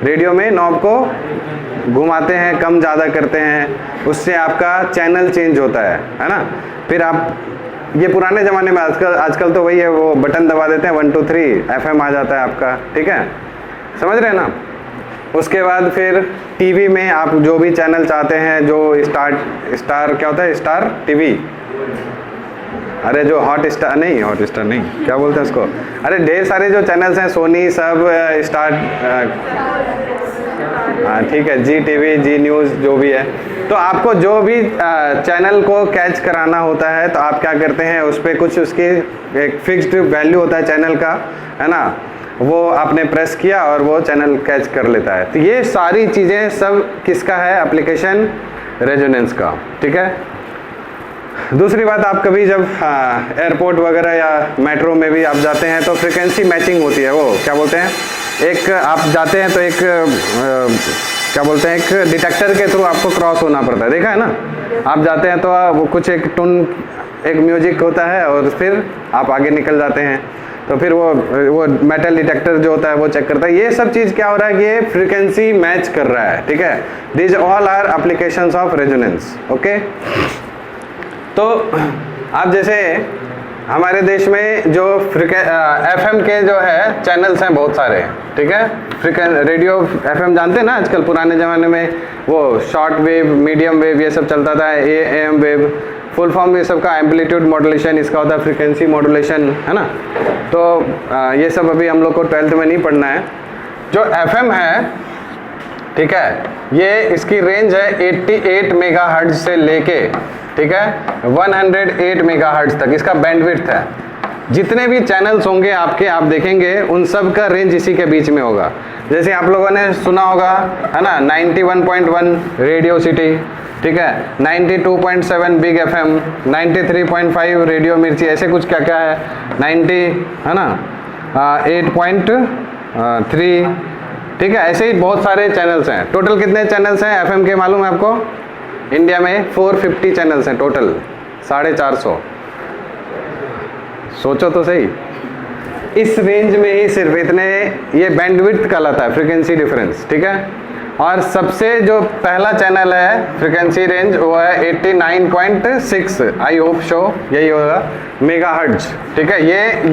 रेडियो में नॉब को घुमाते हैं, कम ज़्यादा करते हैं, उससे आपका चैनल चेंज होता है ना। फिर आप ये पुराने ज़माने में, आजकल तो वही है, वो बटन दबा देते हैं 1 2 3 FM आ जाता है आपका, ठीक है, समझ रहे हैं ना। उसके बाद फिर टीवी में आप जो भी चैनल चाहते हैं, जो स्टार क्या होता है, स्टार टीवी, अरे जो हॉट स्टार नहीं, क्या बोलते हैं उसको, अरे ढेर सारे जो चैनल्स हैं, सोनी सब, स्टार, हाँ ठीक है, जी टीवी, जी न्यूज़, जो भी है। तो आपको जो भी चैनल को कैच कराना होता है तो आप क्या करते हैं, उस पर कुछ उसकी एक फिक्स्ड वैल्यू होता है चैनल का, है ना, वो आपने प्रेस किया और वो चैनल कैच कर लेता है। तो ये सारी चीज़ें सब किसका है, एप्लीकेशन रेजोनेंस का, ठीक है। दूसरी बात, आप कभी जब एयरपोर्ट वगैरह या मेट्रो में भी आप जाते हैं तो फ्रीक्वेंसी मैचिंग होती है, वो क्या बोलते हैं, एक आप जाते हैं तो एक क्या बोलते हैं, एक डिटेक्टर के थ्रू आपको क्रॉस होना पड़ता है, देखा है ना। आप जाते हैं तो वो कुछ एक टून, एक म्यूजिक होता है और फिर आप आगे निकल जाते हैं, तो फिर वो मेटल डिटेक्टर जो होता है वो चेक करता है। ये सब चीज़ क्या हो रहा है कि ये फ्रीक्वेंसी मैच कर रहा है, ठीक है। These all are applications of resonance, okay. तो आप जैसे हमारे देश में जो FM के जो है चैनल्स हैं बहुत सारे, ठीक है। रेडियो FM जानते हैं ना, आजकल पुराने ज़माने में वो शॉर्ट वेव, मीडियम वेव ये सब चलता था, AM वेव, फुल फॉर्म ये सब का एम्पलीट्यूड मॉड्यूलेशन, इसका होता है फ्रीक्वेंसी मॉड्यूलेशन, है ना। तो ये सब अभी हम लोग को 12th में नहीं पढ़ना है। जो FM है, ठीक है, ये इसकी रेंज है 88 मेगाहर्ट्ज से लेके, ठीक है, 108 मेगाहर्ट्ज तक इसका बैंडविड्थ है। जितने भी चैनल्स होंगे आपके, आप देखेंगे उन सब का रेंज इसी के बीच में होगा। जैसे आप लोगों ने सुना होगा, है ना, 91.1 रेडियो सिटी, ठीक है, 92.7 बिग FM, 93.5 रेडियो मिर्ची, ऐसे कुछ क्या क्या है, 90, है ना, 8.3, ठीक है, ऐसे ही बहुत सारे चैनल्स हैं। टोटल कितने चैनल्स हैं FM के मालूम है आपको? इंडिया में 450 चैनल्स हैं टोटल, 450। सोचो तो सही, इस रेंज में ही सिर्फ इतने, ये बैंडविड्थ कहलाता है, फ्रीक्वेंसी डिफरेंस, ठीक है। और सबसे जो पहला चैनल है फ्रीक्वेंसी रेंज वो है 89.6, आई होप शो यही होगा, मेगाहर्ट्ज, ठीक है।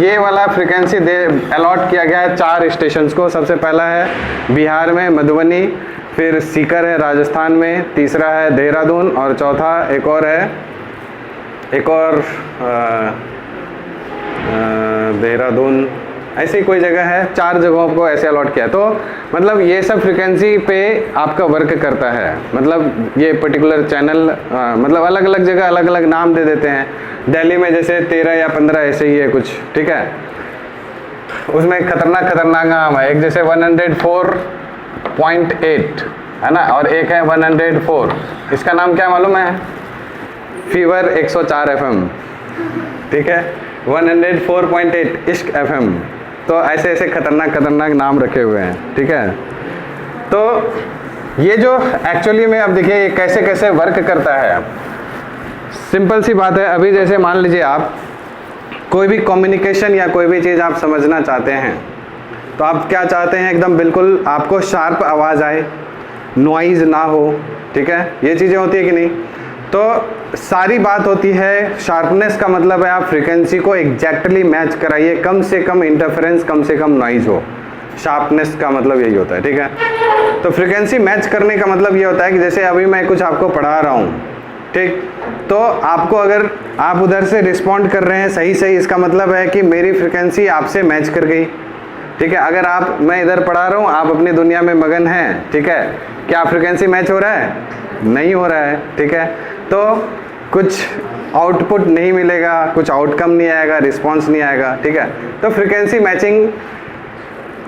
ये वाला फ्रीक्वेंसी अलॉट किया गया है 4 स्टेशंस को। सबसे पहला है बिहार में मधुबनी, फिर सीकर है राजस्थान में, तीसरा है देहरादून और चौथा एक और देहरादून, ऐसी कोई जगह है, 4 जगहों को ऐसे अलॉट किया। तो मतलब ये सब फ्रीक्वेंसी पे आपका वर्क करता है। मतलब ये पर्टिकुलर चैनल मतलब अलग अलग जगह अलग अलग नाम दे देते हैं। दिल्ली में जैसे 13 या 15 ऐसे ही है कुछ, ठीक है। उसमें खतरनाक नाम है, एक जैसे 104.8 है ना, और एक है 104, इसका नाम क्या मालूम है? फीवर 104 FM, ठीक है, 104.8 इश्क FM। तो ऐसे ऐसे खतरनाक नाम रखे हुए हैं, ठीक है। तो ये जो एक्चुअली में अब देखिए ये कैसे कैसे वर्क करता है। सिंपल सी बात है, अभी जैसे मान लीजिए आप कोई भी कम्युनिकेशन या कोई भी चीज़ आप समझना चाहते हैं, तो आप क्या चाहते हैं? एकदम बिल्कुल आपको शार्प आवाज़ आए, नॉइज़ ना हो, ठीक है, ये चीज़ें होती है कि नहीं? तो सारी बात होती है, शार्पनेस का मतलब है आप फ्रीक्वेंसी को एग्जैक्टली मैच कराइए, कम से कम इंटरफेरेंस, कम से कम नॉइज़ हो। शार्पनेस का मतलब यही होता है, ठीक है। तो फ्रीक्वेंसी मैच करने का मतलब ये होता है कि जैसे अभी मैं कुछ आपको पढ़ा रहा हूँ, ठीक, तो आपको अगर आप उधर से रिस्पॉन्ड कर रहे हैं सही सही, इसका मतलब है कि मेरी फ्रीक्वेंसी आपसे मैच कर गई, ठीक है। अगर मैं इधर पढ़ा रहा हूँ, आप अपनी दुनिया में मगन हैं, ठीक है, क्या फ्रीक्वेंसी मैच हो रहा है? नहीं हो रहा है, ठीक है। तो कुछ आउटपुट नहीं मिलेगा, कुछ आउटकम नहीं आएगा, रिस्पॉन्स नहीं आएगा, ठीक है। तो फ्रीक्वेंसी मैचिंग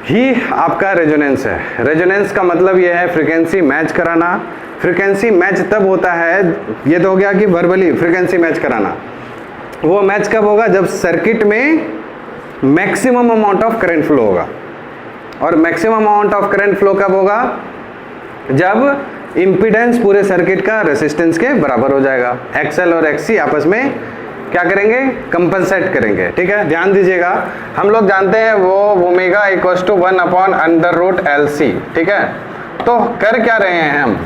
ही आपका रेजोनेंस है। रेजोनेंस का मतलब ये है फ्रीक्वेंसी मैच कराना। फ्रीक्वेंसी मैच तब होता है, ये तो हो गया कि वर्बली फ्रीक्वेंसी मैच कराना। वो मैच कब होगा? जब सर्किट में maximum amount of current flow होगा। और maximum amount of current flow कब होगा? जब इम्पीडेंस पूरे सर्किट का रेसिस्टेंस के बराबर हो जाएगा। XL और XC आपस में क्या करेंगे, कंपनसेट करेंगे। ठीक है, ध्यान दीजिएगा, हम लोग जानते हैं वो ओमेगा इक्वल्स टू 1/√LC। ठीक है, तो कर क्या रहे हैं हम,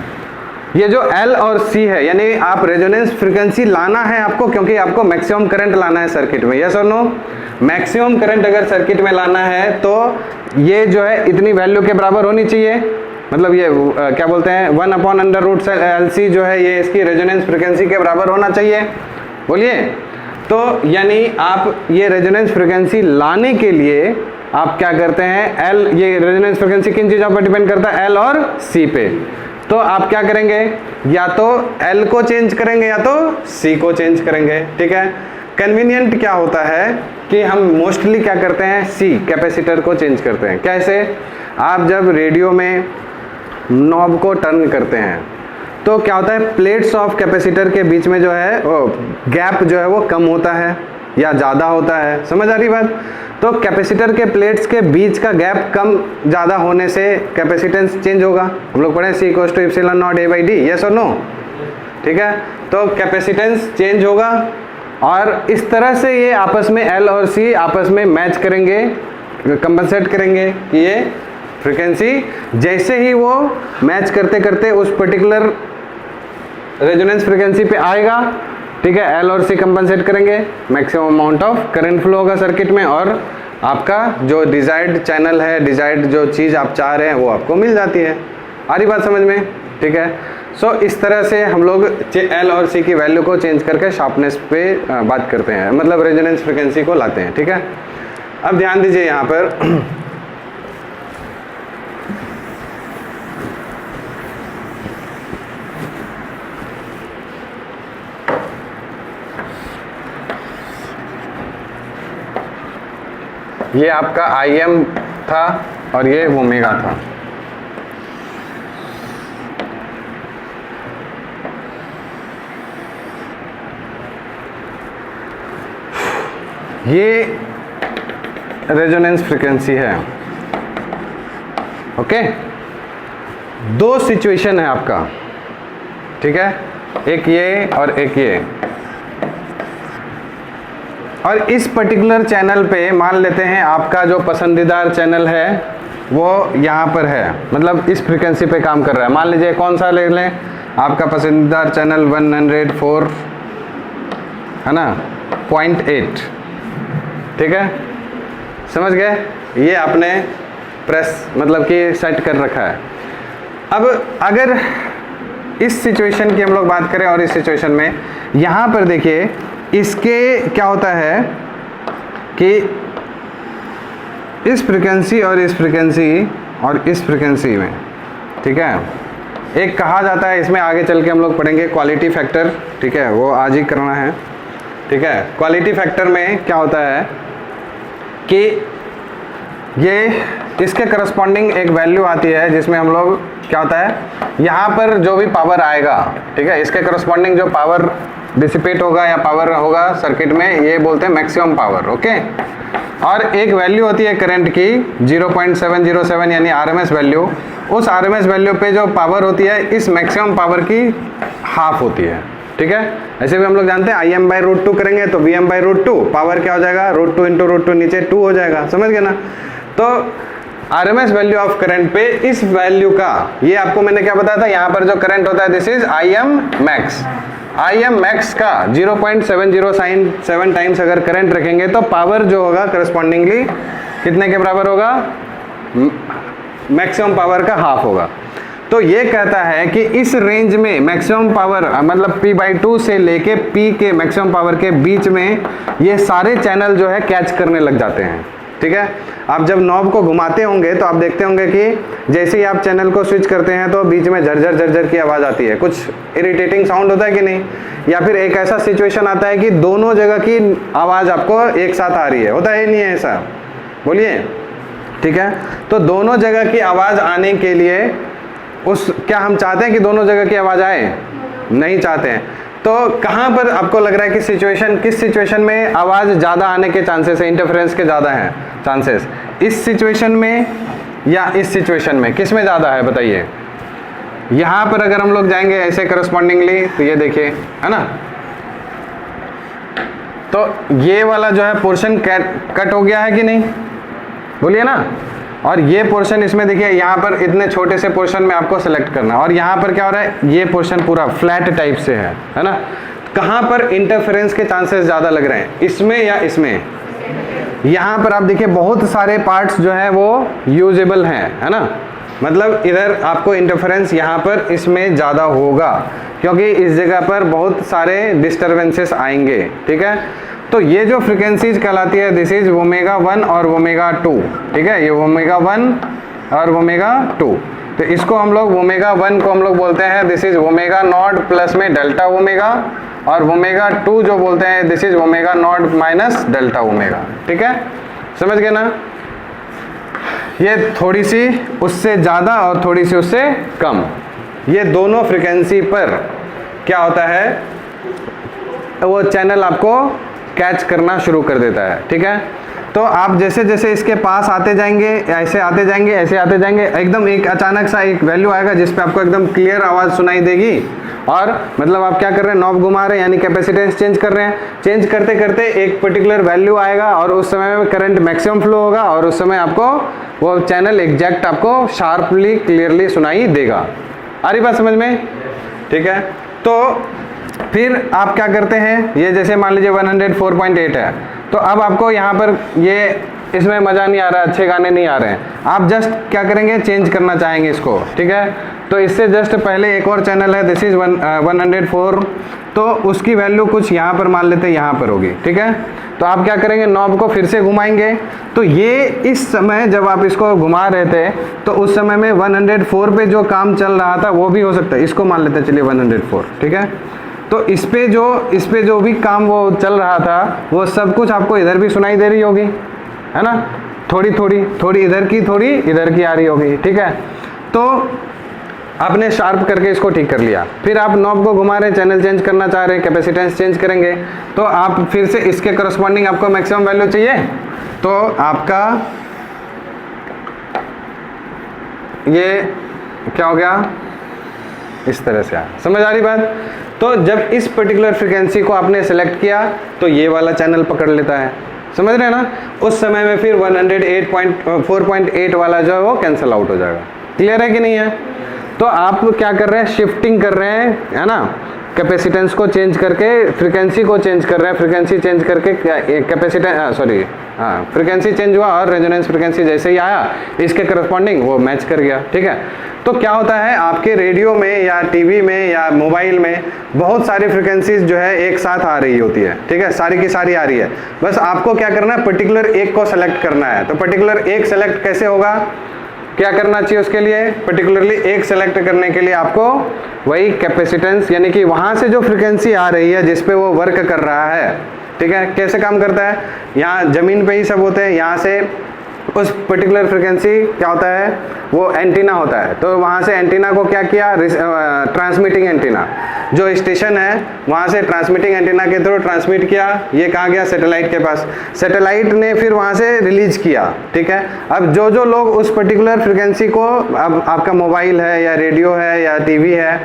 ये जो L और C है, यानी आप रेजोनेंस फ्रीक्वेंसी लाना है आपको, क्योंकि आपको मैक्सिमम करंट लाना है सर्किट में। यस और नो, मैक्सिमम करंट अगर सर्किट में लाना है तो ये जो है इतनी वैल्यू के बराबर होनी चाहिए, मतलब ये क्या बोलते हैं 1/√LC जो है ये इसकी रेजोनेंस फ्रीक्वेंसी के बराबर होना चाहिए। बोलिए, तो यानी आप ये रेजोनेंस फ्रीक्वेंसी लाने के लिए आप क्या करते हैं, L, ये रेजोनेंस फ्रीक्वेंसी किन चीज़ों पर डिपेंड करता है, L और C पे। तो आप क्या करेंगे, या तो L को चेंज करेंगे या तो C को चेंज करेंगे। ठीक है, कन्वीनियंट क्या होता है कि हम मोस्टली क्या करते हैं, C कैपेसिटर को चेंज करते हैं। कैसे, आप जब रेडियो में नॉब को टर्न करते हैं तो क्या होता है, प्लेट्स ऑफ कैपेसिटर के बीच में जो है वो गैप जो है वो कम होता है या ज़्यादा होता है। समझ आ रही बात, तो कैपेसिटर के प्लेट्स के बीच का गैप कम ज़्यादा होने से कैपेसिटेंस चेंज होगा। हम लोग पढ़े C = ε0A/d, यस और नो। ठीक है, तो कैपेसिटेंस चेंज होगा और इस तरह से ये आपस में L और C आपस में मैच करेंगे, कंपनसेट करेंगे कि ये फ्रीक्वेंसी जैसे ही वो मैच करते करते उस पर्टिकुलर रेजोनेंस फ्रीक्वेंसी पे आएगा, ठीक है, L और C कंपनसेट करेंगे, maximum amount of current flow होगा सर्किट में और आपका जो डिजायर्ड चैनल है, डिजायर्ड जो चीज़ आप चाह रहे हैं वो आपको मिल जाती है। आ रही बात समझ में? ठीक है, सो इस तरह से हम लोग L और C की वैल्यू को चेंज करके शार्पनेस पे बात करते हैं, मतलब रेजोनेंस फ्रीक्वेंसी को लाते हैं। ठीक है, अब ध्यान दीजिए यहाँ पर ये आपका IM था और ये ओमेगा था। ये रेजोनेंस फ्रीक्वेंसी है। ओके, दो सिचुएशन है आपका, ठीक है, एक ये और एक ये। और इस पर्टिकुलर चैनल पे मान लेते हैं आपका जो पसंदीदा चैनल है वो यहाँ पर है, मतलब इस फ्रीक्वेंसी पे काम कर रहा है। मान लीजिए कौन सा ले लें, आपका पसंदीदा चैनल 104 है ना, 0.8। ठीक है, समझ गए, ये आपने प्रेस मतलब कि सेट कर रखा है। अब अगर इस सिचुएशन की हम लोग बात करें और इस सिचुएशन में यहाँ पर देखिए, इसके क्या होता है कि इस फ्रीक्वेंसी और इस फ्रीक्वेंसी और इस फ्रीक्वेंसी में, ठीक है, एक कहा जाता है, इसमें आगे चल के हम लोग पढ़ेंगे क्वालिटी फैक्टर। ठीक है, वो आज ही करना है। ठीक है, क्वालिटी फैक्टर में क्या होता है कि ये इसके करस्पॉन्डिंग एक वैल्यू आती है जिसमें हम लोग क्या होता है, यहाँ पर जो भी पावर आएगा, ठीक है, इसके करस्पॉन्डिंग जो पावर डिसिपेट होगा या पावर होगा सर्किट में, ये बोलते हैं मैक्सिमम पावर। ओके, और एक वैल्यू होती है करंट की 0.707 यानी RMS वैल्यू। उस RMS वैल्यू पे जो पावर होती है इस मैक्सिमम पावर की हाफ होती है। ठीक है, ऐसे भी हम लोग जानते हैं Im/√2 करेंगे तो Vm/√2, पावर क्या हो जाएगा, √2 × √2 नीचे 2 हो जाएगा। समझ गए ना, तो RMS वैल्यू ऑफ करंट पे इस वैल्यू का, ये आपको मैंने क्या बताया था, यहाँ पर जो करंट होता है this is Im max। Im max का 0.707 टाइम्स अगर करंट रखेंगे तो पावर जो होगा करस्पॉन्डिंगली कितने के बराबर होगा, मैक्सिमम पावर का हाफ होगा। तो ये कहता है कि इस रेंज में मैक्सिमम पावर मतलब P/2 से लेके P के मैक्सिमम पावर के बीच में ये सारे चैनल जो है कैच करने लग जाते हैं। ठीक है, आप जब नॉब को घुमाते होंगे तो आप देखते होंगे कि जैसे ही आप चैनल को स्विच करते हैं तो बीच में झरझर झरझर की आवाज़ आती है, कुछ इरिटेटिंग साउंड होता है कि नहीं, या फिर एक ऐसा सिचुएशन आता है कि दोनों जगह की आवाज़ आपको एक साथ आ रही है, होता है नहीं है ऐसा, बोलिए। ठीक है, तो दोनों जगह की आवाज़ आने के लिए क्या हम चाहते हैं कि दोनों जगह की आवाज़ आए? नहीं चाहते हैं। तो कहाँ पर आपको लग रहा है कि किस सिचुएशन में आवाज़ ज़्यादा आने के चांसेस है, इंटरफेरेंस के ज़्यादा हैं चांसेस, इस सिचुएशन में या इस सिचुएशन में, किस में ज़्यादा है बताइए? यहाँ पर अगर हम लोग जाएंगे ऐसे करस्पॉन्डिंगली तो ये देखिए, है ना, तो ये वाला जो है पोर्शन कट हो गया है कि नहीं, बोलिए ना। और ये पोर्शन इसमें देखिए यहाँ पर इतने छोटे से पोर्शन में आपको सेलेक्ट करना है, और यहाँ पर क्या हो रहा है, ये पोर्शन पूरा फ्लैट टाइप से है ना। कहाँ पर इंटरफेरेंस के चांसेस ज़्यादा लग रहे हैं, इसमें या इसमें? यहाँ पर आप देखिए बहुत सारे पार्ट्स जो है वो यूजेबल हैं, है ना। मतलब इधर आपको इंटरफेरेंस यहाँ पर इसमें ज़्यादा होगा, क्योंकि इस जगह पर बहुत सारे डिस्टर्बेंसेस आएंगे, ठीक है। तो ये जो फ्रिक्वेंसीज कहलाती है, दिस इज ओमेगा 1 और ओमेगा 2, ठीक है। ये ओमेगा 1 और ओमेगा 2, तो इसको हम लोग ओमेगा 1 को हम लोग बोलते हैं this is omega naught plus में डेल्टा ओमेगा, और ओमेगा 2 जो बोलते हैं this is omega naught minus delta omega, ठीक है। समझ गए ना। ये थोड़ी सी उससे ज़्यादा और थोड़ी सी उससे कम, ये दोनों फ्रिक्वेंसी पर क्या होता है, वो चैनल आपको कैच करना शुरू कर देता है, ठीक है। तो आप जैसे जैसे इसके पास आते जाएंगे, ऐसे आते जाएंगे, ऐसे आते जाएंगे, एकदम एक अचानक सा एक वैल्यू आएगा जिस पे आपको एकदम क्लियर आवाज़ सुनाई देगी, और मतलब आप क्या कर रहे हैं, नॉब घुमा रहे हैं, यानी कैपेसिटेंस चेंज कर रहे हैं। चेंज करते करते एक पर्टिकुलर वैल्यू आएगा, और उस समय में करंट मैक्सिमम फ्लो होगा, और उस समय आपको वो चैनल एग्जैक्ट आपको शार्पली क्लियरली सुनाई देगा। आ रही बात समझ में, ठीक है। तो फिर आप क्या करते हैं, ये जैसे मान लीजिए 104.8 है, तो अब आपको यहाँ पर ये इसमें मज़ा नहीं आ रहा है, अच्छे गाने नहीं आ रहे हैं, आप जस्ट क्या करेंगे, चेंज करना चाहेंगे इसको, ठीक है। तो इससे जस्ट पहले एक और चैनल है दिस इज 104, तो उसकी वैल्यू कुछ यहाँ पर मान लेते हैं, यहाँ पर होगी, ठीक है। तो आप क्या करेंगे, नॉब को फिर से घुमाएंगे। तो ये इस समय जब आप इसको घुमा रहे थे, तो उस समय में 104 पे जो काम चल रहा था वो भी हो सकता है, इसको मान लेते हैं चलिए 104, ठीक है। तो इस पे जो भी काम वो चल रहा था, वो सब कुछ आपको इधर भी सुनाई दे रही होगी, है ना। थोड़ी इधर की, थोड़ी इधर की आ रही होगी, ठीक है। तो आपने शार्प करके इसको ठीक कर लिया, फिर आप नॉब को घुमा रहे हैं, चैनल चेंज करना चाह रहे हैं, कैपेसिटेंस चेंज करेंगे, तो आप फिर से इसके करस्पॉन्डिंग आपको मैक्सिमम वैल्यू चाहिए, तो आपका ये क्या हो गया, इस तरह से आया। समझ आ रही बात। तो जब इस पर्टिकुलर फ्रिक्वेंसी को आपने सेलेक्ट किया, तो ये वाला चैनल पकड़ लेता है, समझ रहे हैं ना। उस समय में फिर 108.4.8 वाला जो है वो कैंसिल आउट हो जाएगा। क्लियर है कि नहीं है। तो आप क्या कर रहे हैं, शिफ्टिंग कर रहे हैं, है ना। कैपेसिटेंस को चेंज करके फ्रीक्वेंसी को चेंज कर रहे हैं, फ्रीक्वेंसी चेंज करके कैपेसिटेंस फ्रीक्वेंसी चेंज हुआ, और रेजोनेंस फ्रीक्वेंसी जैसे ही आया इसके करस्पॉन्डिंग वो मैच कर गया, ठीक है। तो क्या होता है, आपके रेडियो में या टीवी में या मोबाइल में बहुत सारी फ्रीक्वेंसीज जो है एक साथ आ रही होती है, ठीक है, सारी की सारी आ रही है। बस आपको क्या करना है, पर्टिकुलर एक को सेलेक्ट करना है। तो पर्टिकुलर एक सेलेक्ट कैसे होगा, क्या करना चाहिए उसके लिए, पर्टिकुलरली एक सेलेक्ट करने के लिए आपको वही कैपेसिटेंस, यानी कि वहाँ से जो फ्रीक्वेंसी आ रही है जिस पे वो वर्क कर रहा है, ठीक है। कैसे काम करता है, यहाँ ज़मीन पे ही सब होते हैं, यहाँ से उस पर्टिकुलर फ्रीक्वेंसी क्या होता है, वो एंटीना होता है। तो वहाँ से एंटीना को क्या किया, ट्रांसमिटिंग एंटीना, जो स्टेशन है वहाँ से ट्रांसमिटिंग एंटीना के थ्रू ट्रांसमिट किया, ये कहाँ गया, सैटेलाइट के पास, सैटेलाइट ने फिर वहाँ से रिलीज किया, ठीक है। अब जो लोग उस पर्टिकुलर फ्रीक्वेंसी को, अब आपका मोबाइल है या रेडियो है या टीवी है,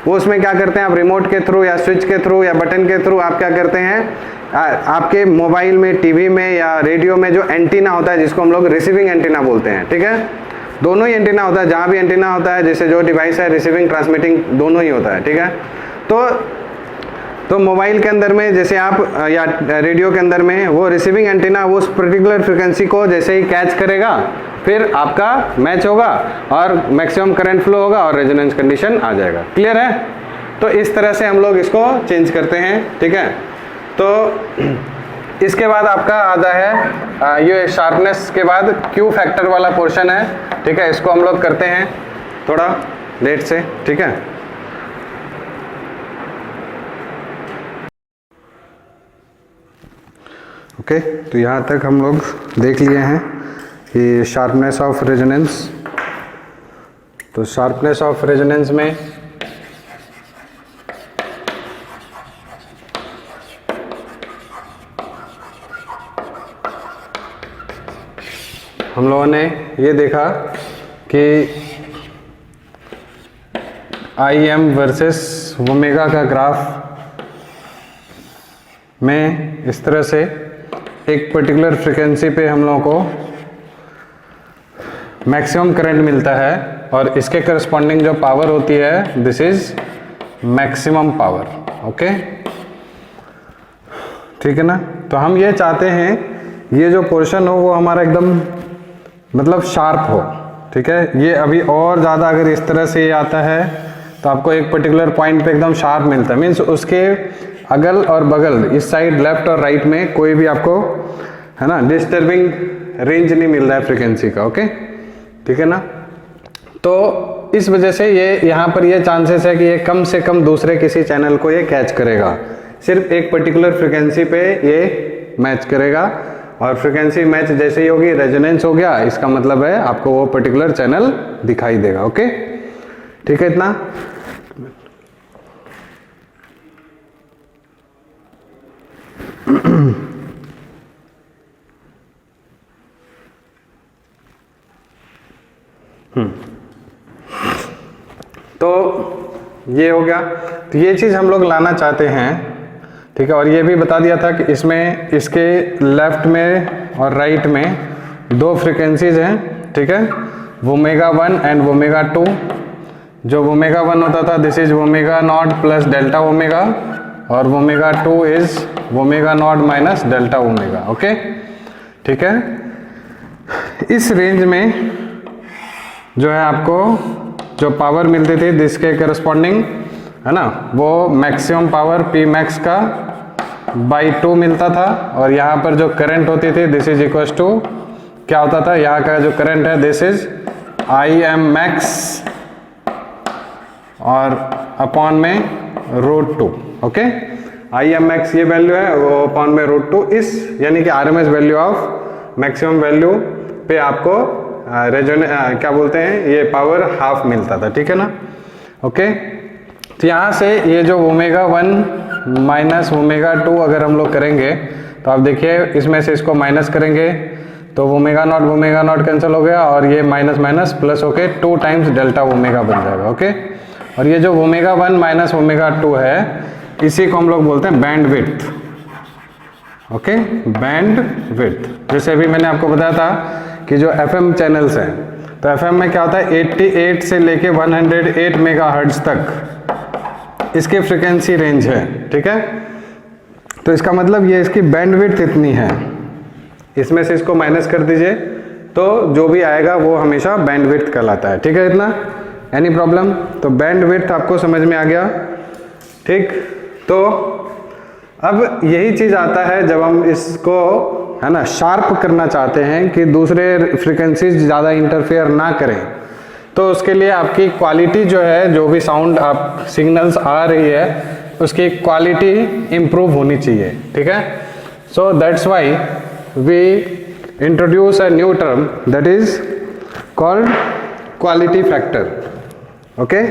वो उसमें क्या करते हैं, आप रिमोट के थ्रू या स्विच के थ्रू या बटन के थ्रू आप क्या करते हैं, आपके मोबाइल में, टीवी में या रेडियो में जो एंटीना होता है जिसको हम लोग रिसीविंग एंटीना बोलते हैं, ठीक है। दोनों ही एंटीना होता है, जहाँ भी एंटीना होता है, जैसे जो डिवाइस है, रिसीविंग ट्रांसमिटिंग दोनों ही होता है, ठीक है। तो मोबाइल के अंदर में जैसे आप या रेडियो के अंदर में वो रिसीविंग एंटीना वो उस पर्टिकुलर फ्रिक्वेंसी को जैसे ही कैच करेगा, फिर आपका मैच होगा और मैक्सिमम करंट फ्लो होगा और रेजोनेंस कंडीशन आ जाएगा। क्लियर है। तो इस तरह से हम लोग इसको चेंज करते हैं, ठीक है। तो इसके बाद आपका आता है ये शार्पनेस के बाद क्यू फैक्टर वाला पोर्शन है, ठीक है। इसको हम लोग करते हैं थोड़ा लेट से, ठीक है। ओके, तो यहाँ तक हम लोग देख लिए हैं कि शार्पनेस ऑफ रेजोनेंस। तो शार्पनेस ऑफ रेजोनेंस में हम लोगों ने ये देखा कि आई एम वर्सेस ओमेगा का ग्राफ में इस तरह से एक पर्टिकुलर फ्रिक्वेंसी पे हम लोगों को मैक्सिमम करंट मिलता है और इसके करस्पॉन्डिंग जो पावर होती है this is maximum power. Okay, ठीक है ना। तो हम ये चाहते हैं ये जो पोर्शन हो वो हमारा एकदम मतलब शार्प हो, ठीक है। ये अभी और ज़्यादा अगर इस तरह से ये आता है तो आपको एक पर्टिकुलर पॉइंट पे एकदम शार्प मिलता है, मीन्स उसके अगल और बगल इस साइड लेफ्ट और राइट में कोई भी आपको है ना डिस्टर्बिंग रेंज नहीं मिल रहा है फ्रीक्वेंसी का। ओके, ठीक है ना। तो इस वजह से ये यहाँ पर ये चांसेस है कि ये कम से कम दूसरे किसी चैनल को ये कैच करेगा, सिर्फ एक पर्टिकुलर फ्रीक्वेंसी पे ये मैच करेगा और फ्रीक्वेंसी मैच जैसे ही होगी रेजोनेंस हो गया, इसका मतलब है आपको वो पर्टिकुलर चैनल दिखाई देगा। ओके, ठीक है इतना। तो ये हो गया, तो ये चीज़ हम लोग लाना चाहते हैं, ठीक है। और ये भी बता दिया था कि इसमें इसके लेफ्ट में और राइट में दो फ्रीक्वेंसीज हैं, ठीक है, ओमेगा 1 एंड ओमेगा 2। जो ओमेगा 1 होता था this is omega naught plus delta omega और omega 2 is omega naught minus delta omega. Okay, ठीक है। इस रेंज में जो है आपको जो पावर मिलती थी जिसके करस्पॉन्डिंग है ना वो मैक्सिमम पावर पी मैक्स का बाई 2 मिलता था। और यहाँ पर जो करंट होती थी दिस इज इक्वल टू क्या होता था, यहाँ का जो करंट है this is I M max और अपॉन में root 2। Okay, I M max ये वैल्यू है, वो अपॉन में रूट 2, इस यानी कि RMS value of maximum value पे आपको क्या बोलते हैं ये पावर हाफ मिलता था, ठीक है ना। ओके, तो यहाँ से ये जो ओमेगा 1 माइनस ओमेगा 2 अगर हम लोग करेंगे तो आप देखिए इसमें से इसको माइनस करेंगे तो ओमेगा नॉट कैंसिल हो गया और ये माइनस माइनस प्लस होके 2 टाइम्स डेल्टा ओमेगा बन जाएगा। ओके, और ये जो ओमेगा 1 माइनस ओमेगा 2 है इसी को हम लोग बोलते हैं band width. Okay, band width. जैसे अभी मैंने आपको बताया था कि जो एफएम चैनल्स हैं तो एफएम में क्या होता है 88 से लेके 108 मेगाहर्ट्ज तक इसकी फ्रीक्वेंसी रेंज है, ठीक है। तो इसका मतलब ये इसकी बैंडविड्थ इतनी है, इसमें से इसको माइनस कर दीजिए तो जो भी आएगा वो हमेशा बैंडविड्थ कहलाता है, ठीक है। इतना एनी प्रॉब्लम? तो बैंडविड्थ आपको समझ में आ गया, ठीक। तो अब यही चीज आता है जब हम इसको है ना शार्प करना चाहते हैं कि दूसरे फ्रीक्वेंसीज ज़्यादा इंटरफेयर ना करें, तो उसके लिए आपकी क्वालिटी जो है जो भी साउंड आप सिग्नल्स आ रही है उसकी क्वालिटी इम्प्रूव होनी चाहिए, ठीक है। So that's why we introduce a new term that is called quality factor. Okay,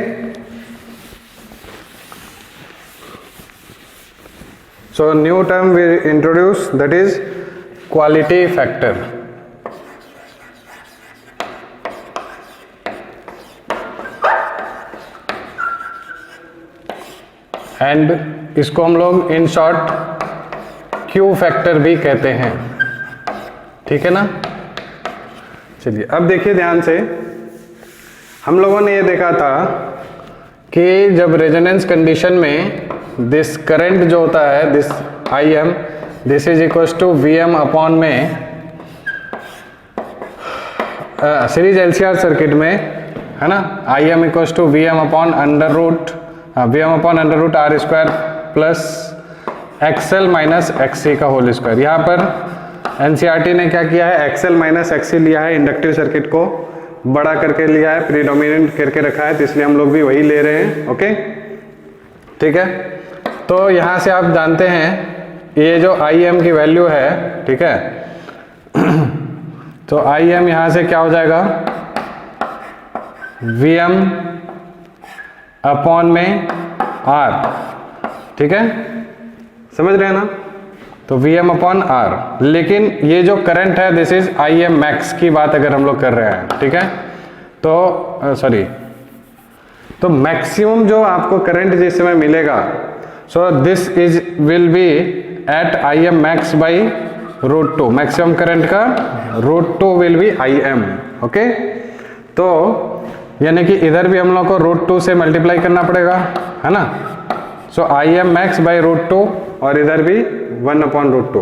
so new term we introduce that is quality factor। And इसको हम लोग इन शॉर्ट क्यू फैक्टर भी कहते हैं, ठीक है ना। चलिए अब देखिए ध्यान से, हम लोगों ने ये देखा था कि जब रेजोनेंस कंडीशन में दिस करंट जो होता है this I M this is equal to V M upon में सीरीज एलसीआर सर्किट में है ना I M equal to V M upon under root R square plus XL minus XC का whole square. यहाँ पर एनसीईआरटी ने क्या किया है, एक्सएल माइनस एक्ससी लिया है, इंडक्टिव सर्किट को बड़ा करके लिया है, प्रीडोमिनेंट करके रखा है, तो इसलिए हम लोग भी वही ले रहे हैं। ओके, ठीक है। तो यहाँ से आप जानते हैं ये जो आई एम की वैल्यू है, ठीक है, तो आई एम यहाँ से क्या हो जाएगा वी एम अपॉन में आर, ठीक है, समझ रहे हैं ना। तो वी एम अपॉन आर, लेकिन ये जो करंट है this is I M max की बात अगर हम लोग कर रहे हैं, ठीक है। तो तो मैक्सिमम जो आपको करंट जिस समय मिलेगा, so this is will be at I M max by root two, maximum current का root two will be I M. Okay, तो यानी कि इधर भी हम लोग को रूट टू से मल्टीप्लाई करना पड़ेगा, है ना। So I M max by root two और इधर भी 1 अपॉन रूट टू।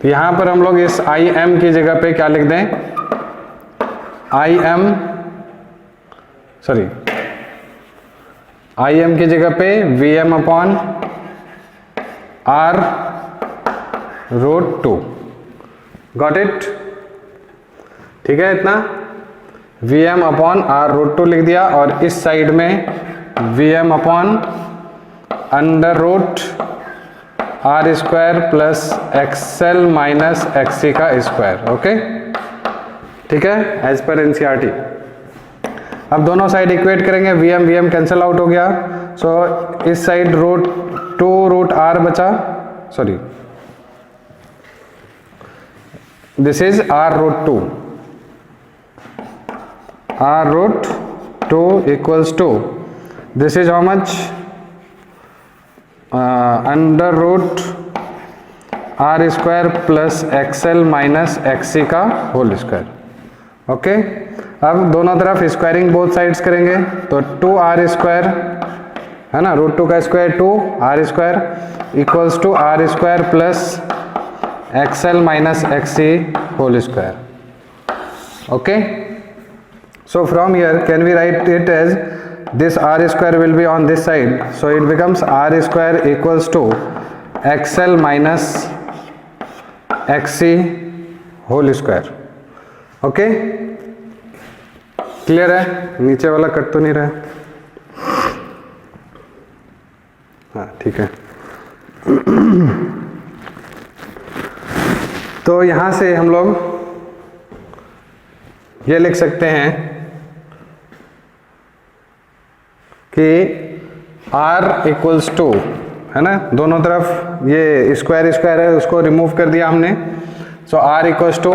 तो यहाँ पर हम लोग इस आई एम की जगह पे क्या लिख दें, आई एम की जगह पे V M upon R root two. Got it, ठीक है। इतना V M upon R root two लिख दिया और इस साइड में V M upon under root R square plus XL minus XC का स्क्वायर। ओके, ठीक है, एज पर एनसीईआरटी। अब दोनों साइड इक्वेट करेंगे, वी एम कैंसिल आउट हो गया। सो इस side root two root R बचा, sorry this is R root to, R root two equals to this is how much, under root R square plus XL minus XC का whole square. Okay, अब दोनों तरफ squaring both sides करेंगे, तो 2r square, है ना, root two का square 2r square equals to R square plus XL minus XC whole square. Okay, so from here can we write it as this r square will be on this side, so it becomes r square equals to xl minus xc whole square। Okay, clear है, नीचे वाला cut तो नहीं रहा है, हाँ ठीक है। तो यहां से हम लोग ये लिख सकते हैं कि r इक्वल्स टू, है ना, दोनों तरफ ये स्क्वायर स्क्वायर है उसको रिमूव कर दिया हमने। So r equals to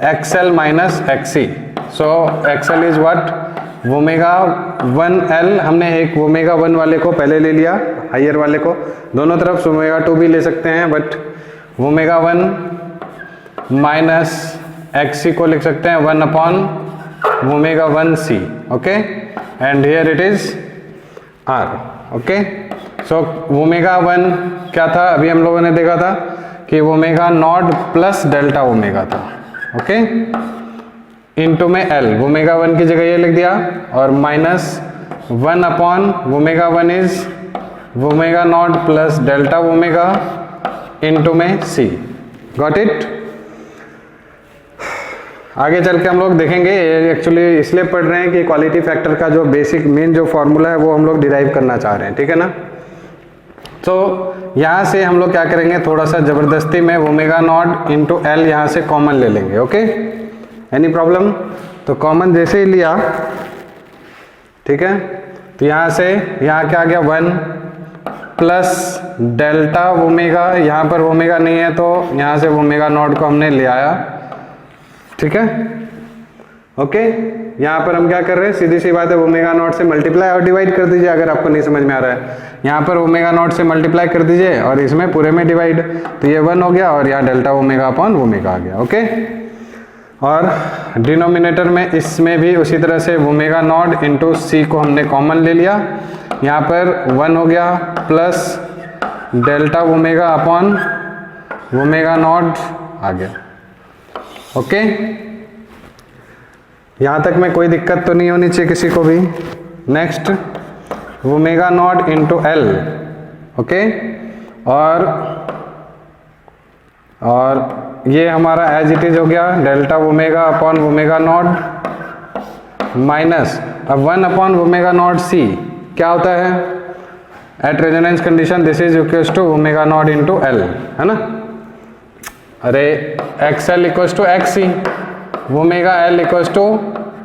XL minus XC. So XL is what, omega 1l, हमने एक ओमेगा 1 वाले को पहले ले लिया, हायर वाले को, दोनों तरफ ओमेगा 2 भी ले सकते हैं, बट ओमेगा 1 माइनस एक्सी को लिख सकते हैं 1 upon omega 1c। Okay, and here it is r। Okay, so omega 1 क्या था, अभी हम लोगों ने देखा था कि omega naught plus delta omega था। ओके, इनटू में l, ओमेगा 1 की जगह ये लिख दिया, और minus 1 upon omega 1 is omega naught plus delta omega into में c। Got it. आगे चल के हम लोग देखेंगे, एक्चुअली इसलिए पढ़ रहे हैं कि क्वालिटी फैक्टर का जो बेसिक मेन जो फॉर्मूला है वो हम लोग डिराइव करना चाह रहे हैं, ठीक है ना। तो यहाँ से हम लोग क्या करेंगे, थोड़ा सा ज़बरदस्ती में ओमेगा नॉट इंटू एल यहाँ से कॉमन ले लेंगे। Okay, any problem. तो कॉमन जैसे ही लिया, ठीक है, तो यहाँ से यहाँ क्या आ गया 1 प्लस डेल्टा ओमेगा, यहाँ पर ओमेगा नहीं है तो यहाँ से ओमेगा नॉट को हमने ले आया, ठीक है। ओके, यहाँ पर हम क्या कर रहे हैं, सीधी सी बात है, ओमेगा नॉट से मल्टीप्लाई और डिवाइड कर दीजिए अगर आपको नहीं समझ में आ रहा है। यहाँ पर ओमेगा नॉट से मल्टीप्लाई कर दीजिए और इसमें पूरे में डिवाइड, तो ये 1 हो गया और यहाँ डेल्टा ओमेगा अपॉन ओमेगा आ गया। ओके, और डिनोमिनेटर में इसमें भी उसी तरह से ओमेगा नॉट इंटू सी को हमने कॉमन ले लिया, यहाँ पर 1 हो गया plus delta omega upon omega naught आ गया। ओके, यहाँ तक में कोई दिक्कत तो नहीं होनी चाहिए किसी को भी। Next omega naught into L. Okay, और ये हमारा एज इट इज हो गया delta omega upon omega naught minus, अब 1 अपॉन ओमेगा नॉट सी क्या होता है, at resonance condition this is equals to omega naught into L, है ना। अरे X L equals to X C, omega L equals to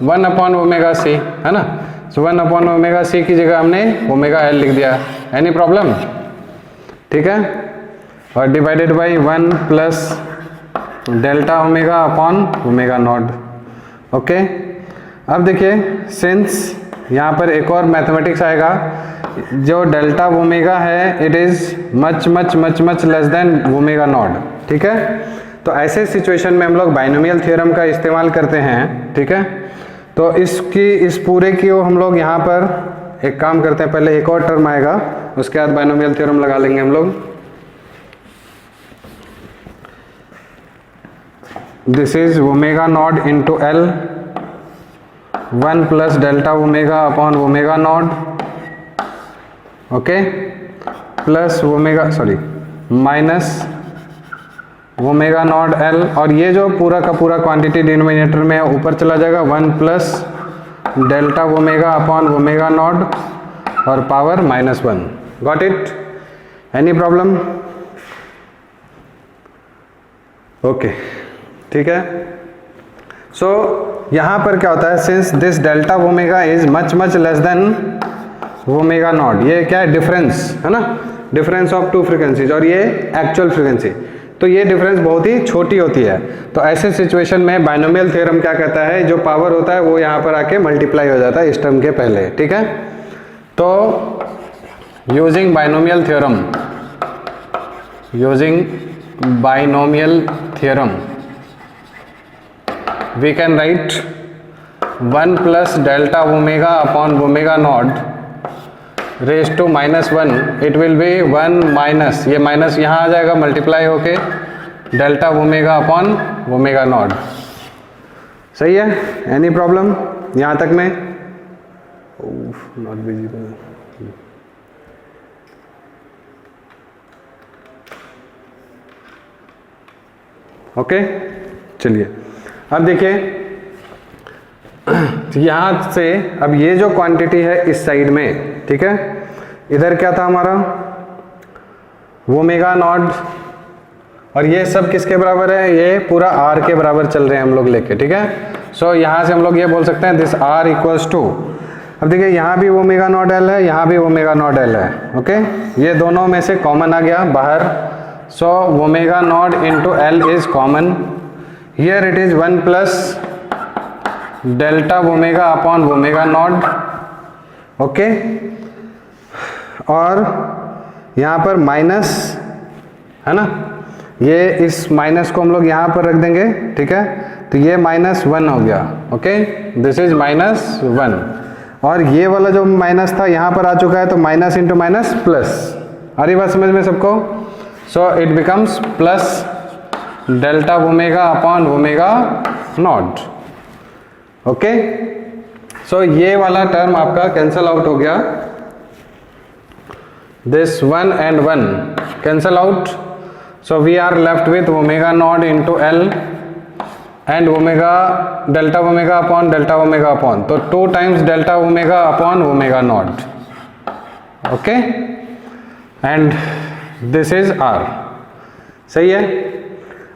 1 upon omega C, है ना। सो 1 upon omega सी की जगह हमने ओमेगा एल लिख दिया। एनी प्रॉब्लम, ठीक है। और divided by 1 plus delta omega upon omega naught. Okay, अब देखिए सिंस यहाँ पर एक और मैथमेटिक्स आएगा, जो डेल्टा ओमेगा है it is much much much much less than omega not, ठीक है। तो ऐसे सिचुएशन में हम लोग बाइनोमियल थ्योरम का इस्तेमाल करते हैं, ठीक है। तो इस पूरे की हम लोग यहाँ पर एक काम करते हैं, पहले एक और टर्म आएगा, उसके बाद बाइनोमियल थ्योरम लगा लेंगे हम लोग। This is omega naught into L 1 plus delta omega upon omega naught, okay, plus omega minus omega naught L, और ये जो पूरा का पूरा क्वांटिटी डिनोमिनेटर में है ऊपर चला जाएगा 1 plus delta omega upon omega naught और power -1। Got it? Any problem? Okay, ठीक है। सो यहाँ पर क्या होता है, since this delta omega is much much less than omega naught, ये क्या है, डिफरेंस है ना, डिफरेंस ऑफ टू फ्रीक्वेंसीज, और ये एक्चुअल फ्रीक्वेंसी, तो ये डिफरेंस बहुत ही छोटी होती है। तो ऐसे सिचुएशन में बाइनोमियल थ्योरम क्या कहता है, जो पावर होता है वो यहाँ पर आके मल्टीप्लाई हो जाता है इस टर्म के पहले, ठीक है। तो using binomial theorem we can write 1 plus delta omega upon omega naught raised to -1, it will be 1 minus, ये माइनस यहाँ आ जाएगा मल्टीप्लाई होके delta omega upon omega not. सही है? एनी प्रॉब्लम यहाँ तक में? Not visible. ओके, चलिए अब देखिए, यहाँ से अब ये जो क्वांटिटी है इस साइड में, ठीक है, इधर क्या था हमारा ओमेगा नॉट, और ये सब किसके बराबर है, ये पूरा आर के बराबर चल रहे हैं हम लोग लेके, ठीक है। सो यहाँ से हम लोग ये बोल सकते हैं दिस आर इक्वल्स टू, अब देखिए यहाँ भी ओमेगा नॉट एल है, यहाँ भी ओमेगा नॉट एल है, ओके, ये दोनों में से कॉमन आ गया बाहर। So omega naught into L is common, here it is 1 plus delta omega upon omega naught, okay, और यहाँ पर माइनस है ना, ये इस माइनस को हम लोग यहाँ पर रख देंगे, ठीक है, तो ये -1 हो गया, ओके, दिस इज -1, और ये वाला जो माइनस था यहाँ पर आ चुका है, तो माइनस इंटू माइनस प्लस, आ रही बात समझ में सबको? So it becomes plus delta omega upon omega naught, okay. So ये वाला टर्म आपका कैंसल आउट हो गया, this 1 and 1 cancel out, so we are left with omega naught into L and omega delta omega upon, तो 2 times delta omega upon omega naught, okay, and this is R. सही है?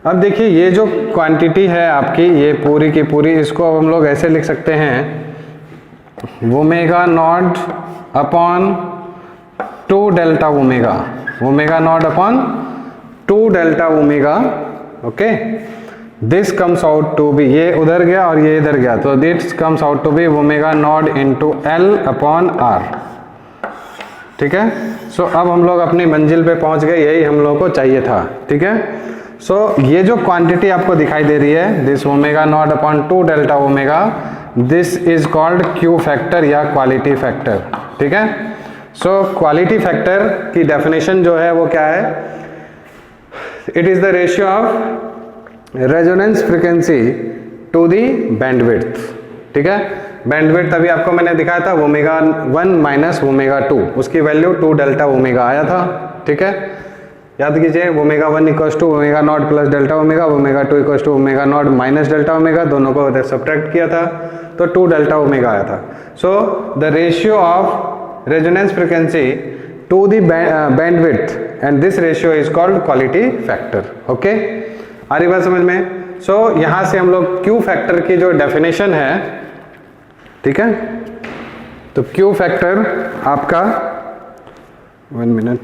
अब देखिए ये जो quantity है आपकी, ये पूरी की पूरी, इसको अब हम लोग ऐसे लिख सकते हैं, omega naught upon 2 delta omega naught upon 2 delta omega, okay, this comes out to be, ये उधर गया और ये इधर गया, तो this comes out to be omega naught into L upon R, ठीक है। सो अब हम लोग अपनी मंजिल पे पहुंच गए, यही हम लोग को चाहिए था, ठीक है। सो ये जो क्वांटिटी आपको दिखाई दे रही है, this omega naught upon 2 delta omega, this is called Q factor या क्वालिटी फैक्टर, ठीक है। सो क्वालिटी फैक्टर की डेफिनेशन जो है वो क्या है, it is the ratio of resonance frequency to the bandwidth, ठीक है। बैंडविड्थ अभी आपको मैंने दिखाया था ओमेगा 1 माइनस ओमेगा 2, उसकी वैल्यू 2 डेल्टा ओमेगा आया था, ठीक है। याद कीजिए omega 1 equals to omega naught plus delta omega 2 equals to omega naught minus delta omega, दोनों को सब्ट्रैक्ट किया था तो 2 डेल्टा ओमेगा आया था। So the ratio of resonance frequency to the bandwidth and this ratio is called quality factor, okay. आ रही बात समझ में? सो यहाँ से हम लोग क्यू फैक्टर की जो डेफिनेशन है, ठीक है, तो क्यू फैक्टर आपका 1 minute,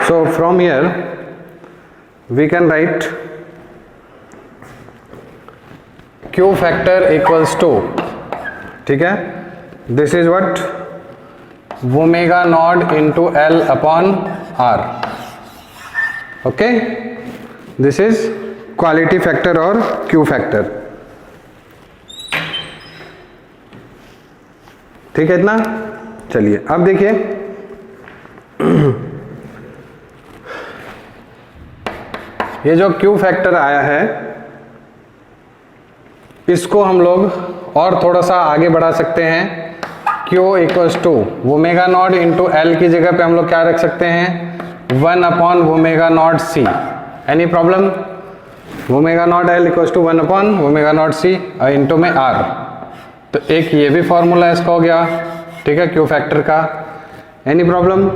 So from here we can write Q factor equals to, ठीक है, this is what omega naught into L upon R. Okay, this is quality factor और Q फैक्टर. ठीक है इतना. चलिए अब देखिए ये जो Q फैक्टर आया है इसको हम लोग और थोड़ा सा आगे बढ़ा सकते हैं. Q equals to omega naught into L की जगह पे हम लोग क्या रख सकते हैं 1 upon omega naught C. Any problem? Omega naught L equals to 1 upon omega naught C into में आर. तो एक ये भी फॉर्मूला इसका हो गया. ठीक है, Q फैक्टर का. Any problem?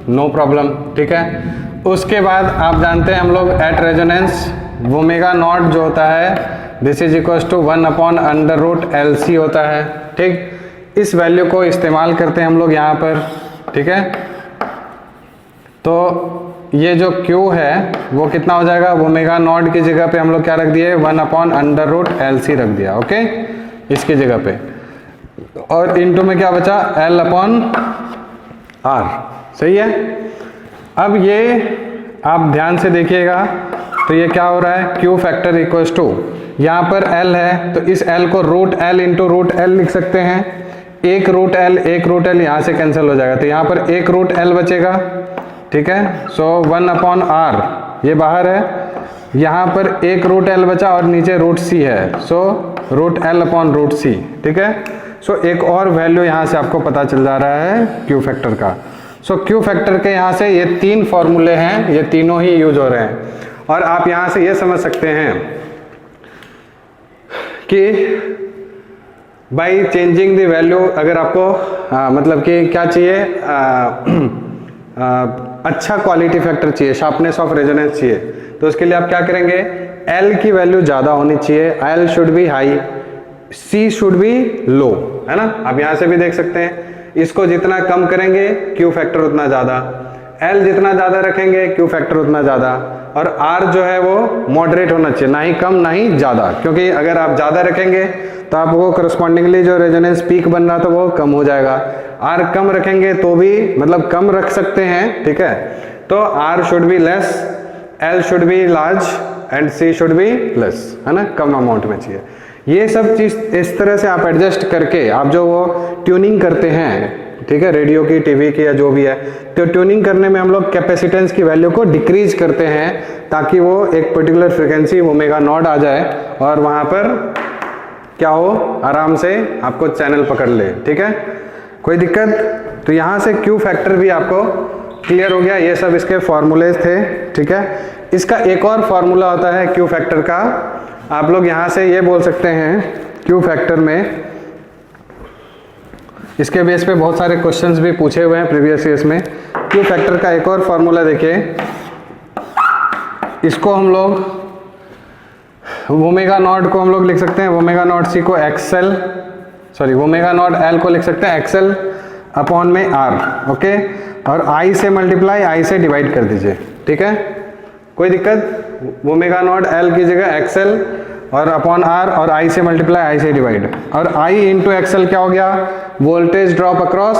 No problem. ठीक है, उसके बाद आप जानते हैं हम लोग एट रेजोनेंस ओमेगा नॉट जो होता है this is equals to 1 upon under root L C होता है. ठीक, इस वैल्यू को इस्तेमाल करते हैं हम लोग यहाँ पर. ठीक है, तो ये जो Q है वो कितना हो जाएगा ओमेगा नॉट की जगह पे हम लोग क्या रख दिए 1 upon under root L C रख दिया. ओके, इसकी जगह पे. और इनटू में क्या बचा L अपॉन R. सही है. अब ये आप ध्यान से देखिएगा तो ये क्या हो रहा है Q फैक्टर इक्वल्स टू यहाँ पर L है तो इस L को root L into root L लिख सकते हैं. एक रूट L यहाँ से कैंसिल हो जाएगा तो यहाँ पर एक रूट L बचेगा. ठीक है, सो 1 अपॉन R ये बाहर है. यहाँ पर एक रूट L बचा और नीचे रूट C है. So root L upon root C. ठीक है, सो एक और वैल्यू यहाँ से आपको पता चल जा रहा है Q फैक्टर का. सो Q फैक्टर के यहाँ से ये 3 फॉर्मूले हैं, ये तीनों ही यूज हो रहे हैं. और आप यहाँ से ये समझ सकते हैं कि बाई चेंजिंग द वैल्यू अगर आपको मतलब कि क्या चाहिए अच्छा क्वालिटी फैक्टर चाहिए, शार्पनेस ऑफ रेजोनेंस चाहिए, तो उसके लिए आप क्या करेंगे L की वैल्यू ज़्यादा होनी चाहिए. L should be high, C should be low. है ना, आप यहाँ से भी देख सकते हैं. इसको जितना कम करेंगे Q फैक्टर उतना ज़्यादा, L जितना ज़्यादा रखेंगे Q फैक्टर उतना ज़्यादा. और R जो है वो मॉडरेट होना चाहिए, ना ही कम ना ही ज़्यादा, क्योंकि अगर आप ज़्यादा रखेंगे तो आपको करस्पॉन्डिंगली जो रेजोनेंस पीक बन रहा था वो कम हो जाएगा. R कम रखेंगे तो भी मतलब कम रख सकते हैं. ठीक है, तो R should be less, L should B large and C should be less. है ना, कम अमाउंट में चाहिए. ये सब चीज़ इस तरह से आप एडजस्ट करके आप जो वो ट्यूनिंग करते हैं, ठीक है, रेडियो की, टीवी की या जो भी है, तो ट्यूनिंग करने में हम लोग कैपेसिटेंस की वैल्यू को डिक्रीज करते हैं ताकि वो एक पर्टिकुलर फ्रिक्वेंसी ओमेगा नॉट आ जाए और वहाँ पर क्या हो आराम से आपको चैनल पकड़ ले. ठीक है, कोई दिक्कत? तो यहाँ से Q फैक्टर भी आपको क्लियर हो गया. ये सब इसके फॉर्मूलेज थे. ठीक है, इसका एक और फॉर्मूला होता है Q फैक्टर का. आप लोग यहाँ से ये बोल सकते हैं Q फैक्टर में, इसके बेस पे बहुत सारे क्वेश्चंस भी पूछे हुए हैं प्रीवियस ईयर्स में. Q फैक्टर का एक और फॉर्मूला देखिए, इसको हम लोग ओमेगा नॉट को हम लोग लिख सकते हैं ओमेगा नॉट C को XL, sorry omega naught L को लिख सकते हैं XL अपॉन में R. ओके, और I से मल्टीप्लाई I से डिवाइड कर दीजिए. ठीक है, कोई दिक्कत? ओमेगा नॉट L की जगह XL और अपॉन R और I से मल्टीप्लाई I से डिवाइड. और I इंटू XL क्या हो गया वोल्टेज ड्रॉप अक्रॉस,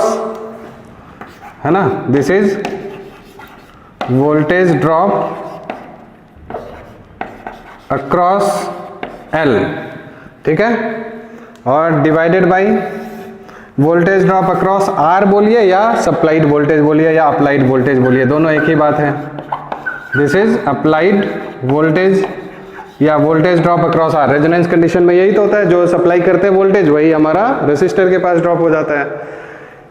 है ना, this is voltage drop across L. ठीक है, और divided by voltage drop across R बोलिए या सप्लाइड वोल्टेज बोलिए या अप्लाइड वोल्टेज बोलिए, दोनों एक ही बात है. दिस इज अप्लाइड वोल्टेज या voltage drop across R. Resonance condition में यही तो होता है, जो सप्लाई करते हैं वोल्टेज वही हमारा रेसिस्टर के पास ड्रॉप हो जाता है.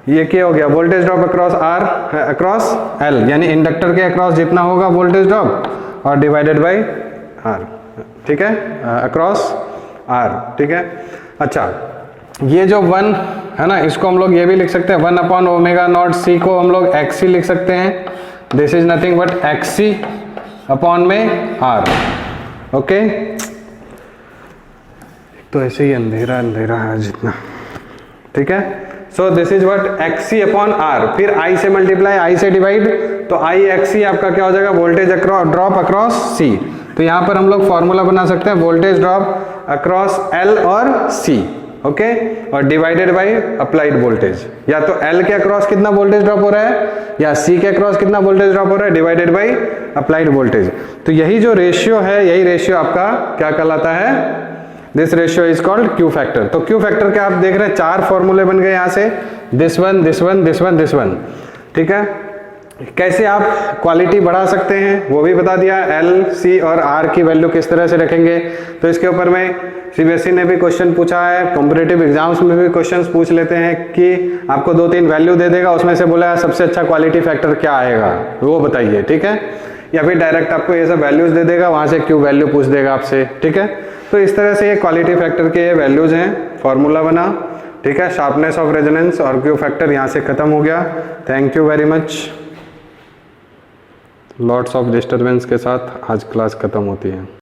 ये क्या हो गया voltage drop across R across L, यानी इंडक्टर के अक्रॉस जितना होगा वोल्टेज ड्रॉप और डिवाइडेड बाई R. ठीक है, अक्रॉस R. ठीक है, अच्छा ये जो 1 है ना, इसको हम लोग ये भी लिख सकते हैं 1 अपॉन ओमेगा नॉट C को हम लोग XC लिख सकते हैं. This is nothing but XC upon में R. ओके, तो ऐसे ही अंधेरा अंधेरा है जितना. ठीक है, so this is what XC upon R, फिर I से मल्टीप्लाई, I से डिवाइड, तो I XC आपका क्या हो जाएगा, वोल्टेज ड्रॉप अक्रॉस C। तो यहाँ पर हम लोग फॉर्मूला बना सकते हैं वोल्टेज ड्रॉप अक्रॉस L और C, ओके, और डिवाइडेड बाय अप्लाइड वोल्टेज। या तो L के अक्रॉस कितना वोल्टेज ड्रॉप हो रहा है या C के अक्रॉस कितना वोल्टेज ड्रॉप हो रहा है, डिवाइडेड बाय अप्लाइड वोल्टेज। तो यही जो रेशियो है, यही रेशियो आपका क्या कहलाता है, this ratio is called Q factor. तो क्यू फैक्टर के आप देख रहे हैं 4 फॉर्मूले बन गए यहाँ से, this one, this one, this one, this one, ठीक है। कैसे आप क्वालिटी बढ़ा सकते हैं वो भी बता दिया, L, C और R की वैल्यू किस तरह से रखेंगे। तो इसके ऊपर में CBSE ने भी क्वेश्चन पूछा है, कॉम्पिटिटिव एग्जाम्स में भी क्वेश्चंस पूछ लेते हैं कि आपको 2-3 वैल्यू दे देगा, उसमें से बोला सबसे अच्छा क्वालिटी फैक्टर क्या आएगा वो बताइए, ठीक है। या फिर डायरेक्ट आपको ये सब वैल्यूज दे देगा, वहां से क्यू वैल्यू पूछ देगा आपसे, ठीक है। तो इस तरह से ये क्वालिटी फैक्टर के ये वैल्यूज हैं, फॉर्मूला बना, ठीक है। शार्पनेस ऑफ रेजोनेंस और क्यू फैक्टर यहाँ से खत्म हो गया। Thank you very much. Lots of disturbance के साथ आज क्लास खत्म होती है।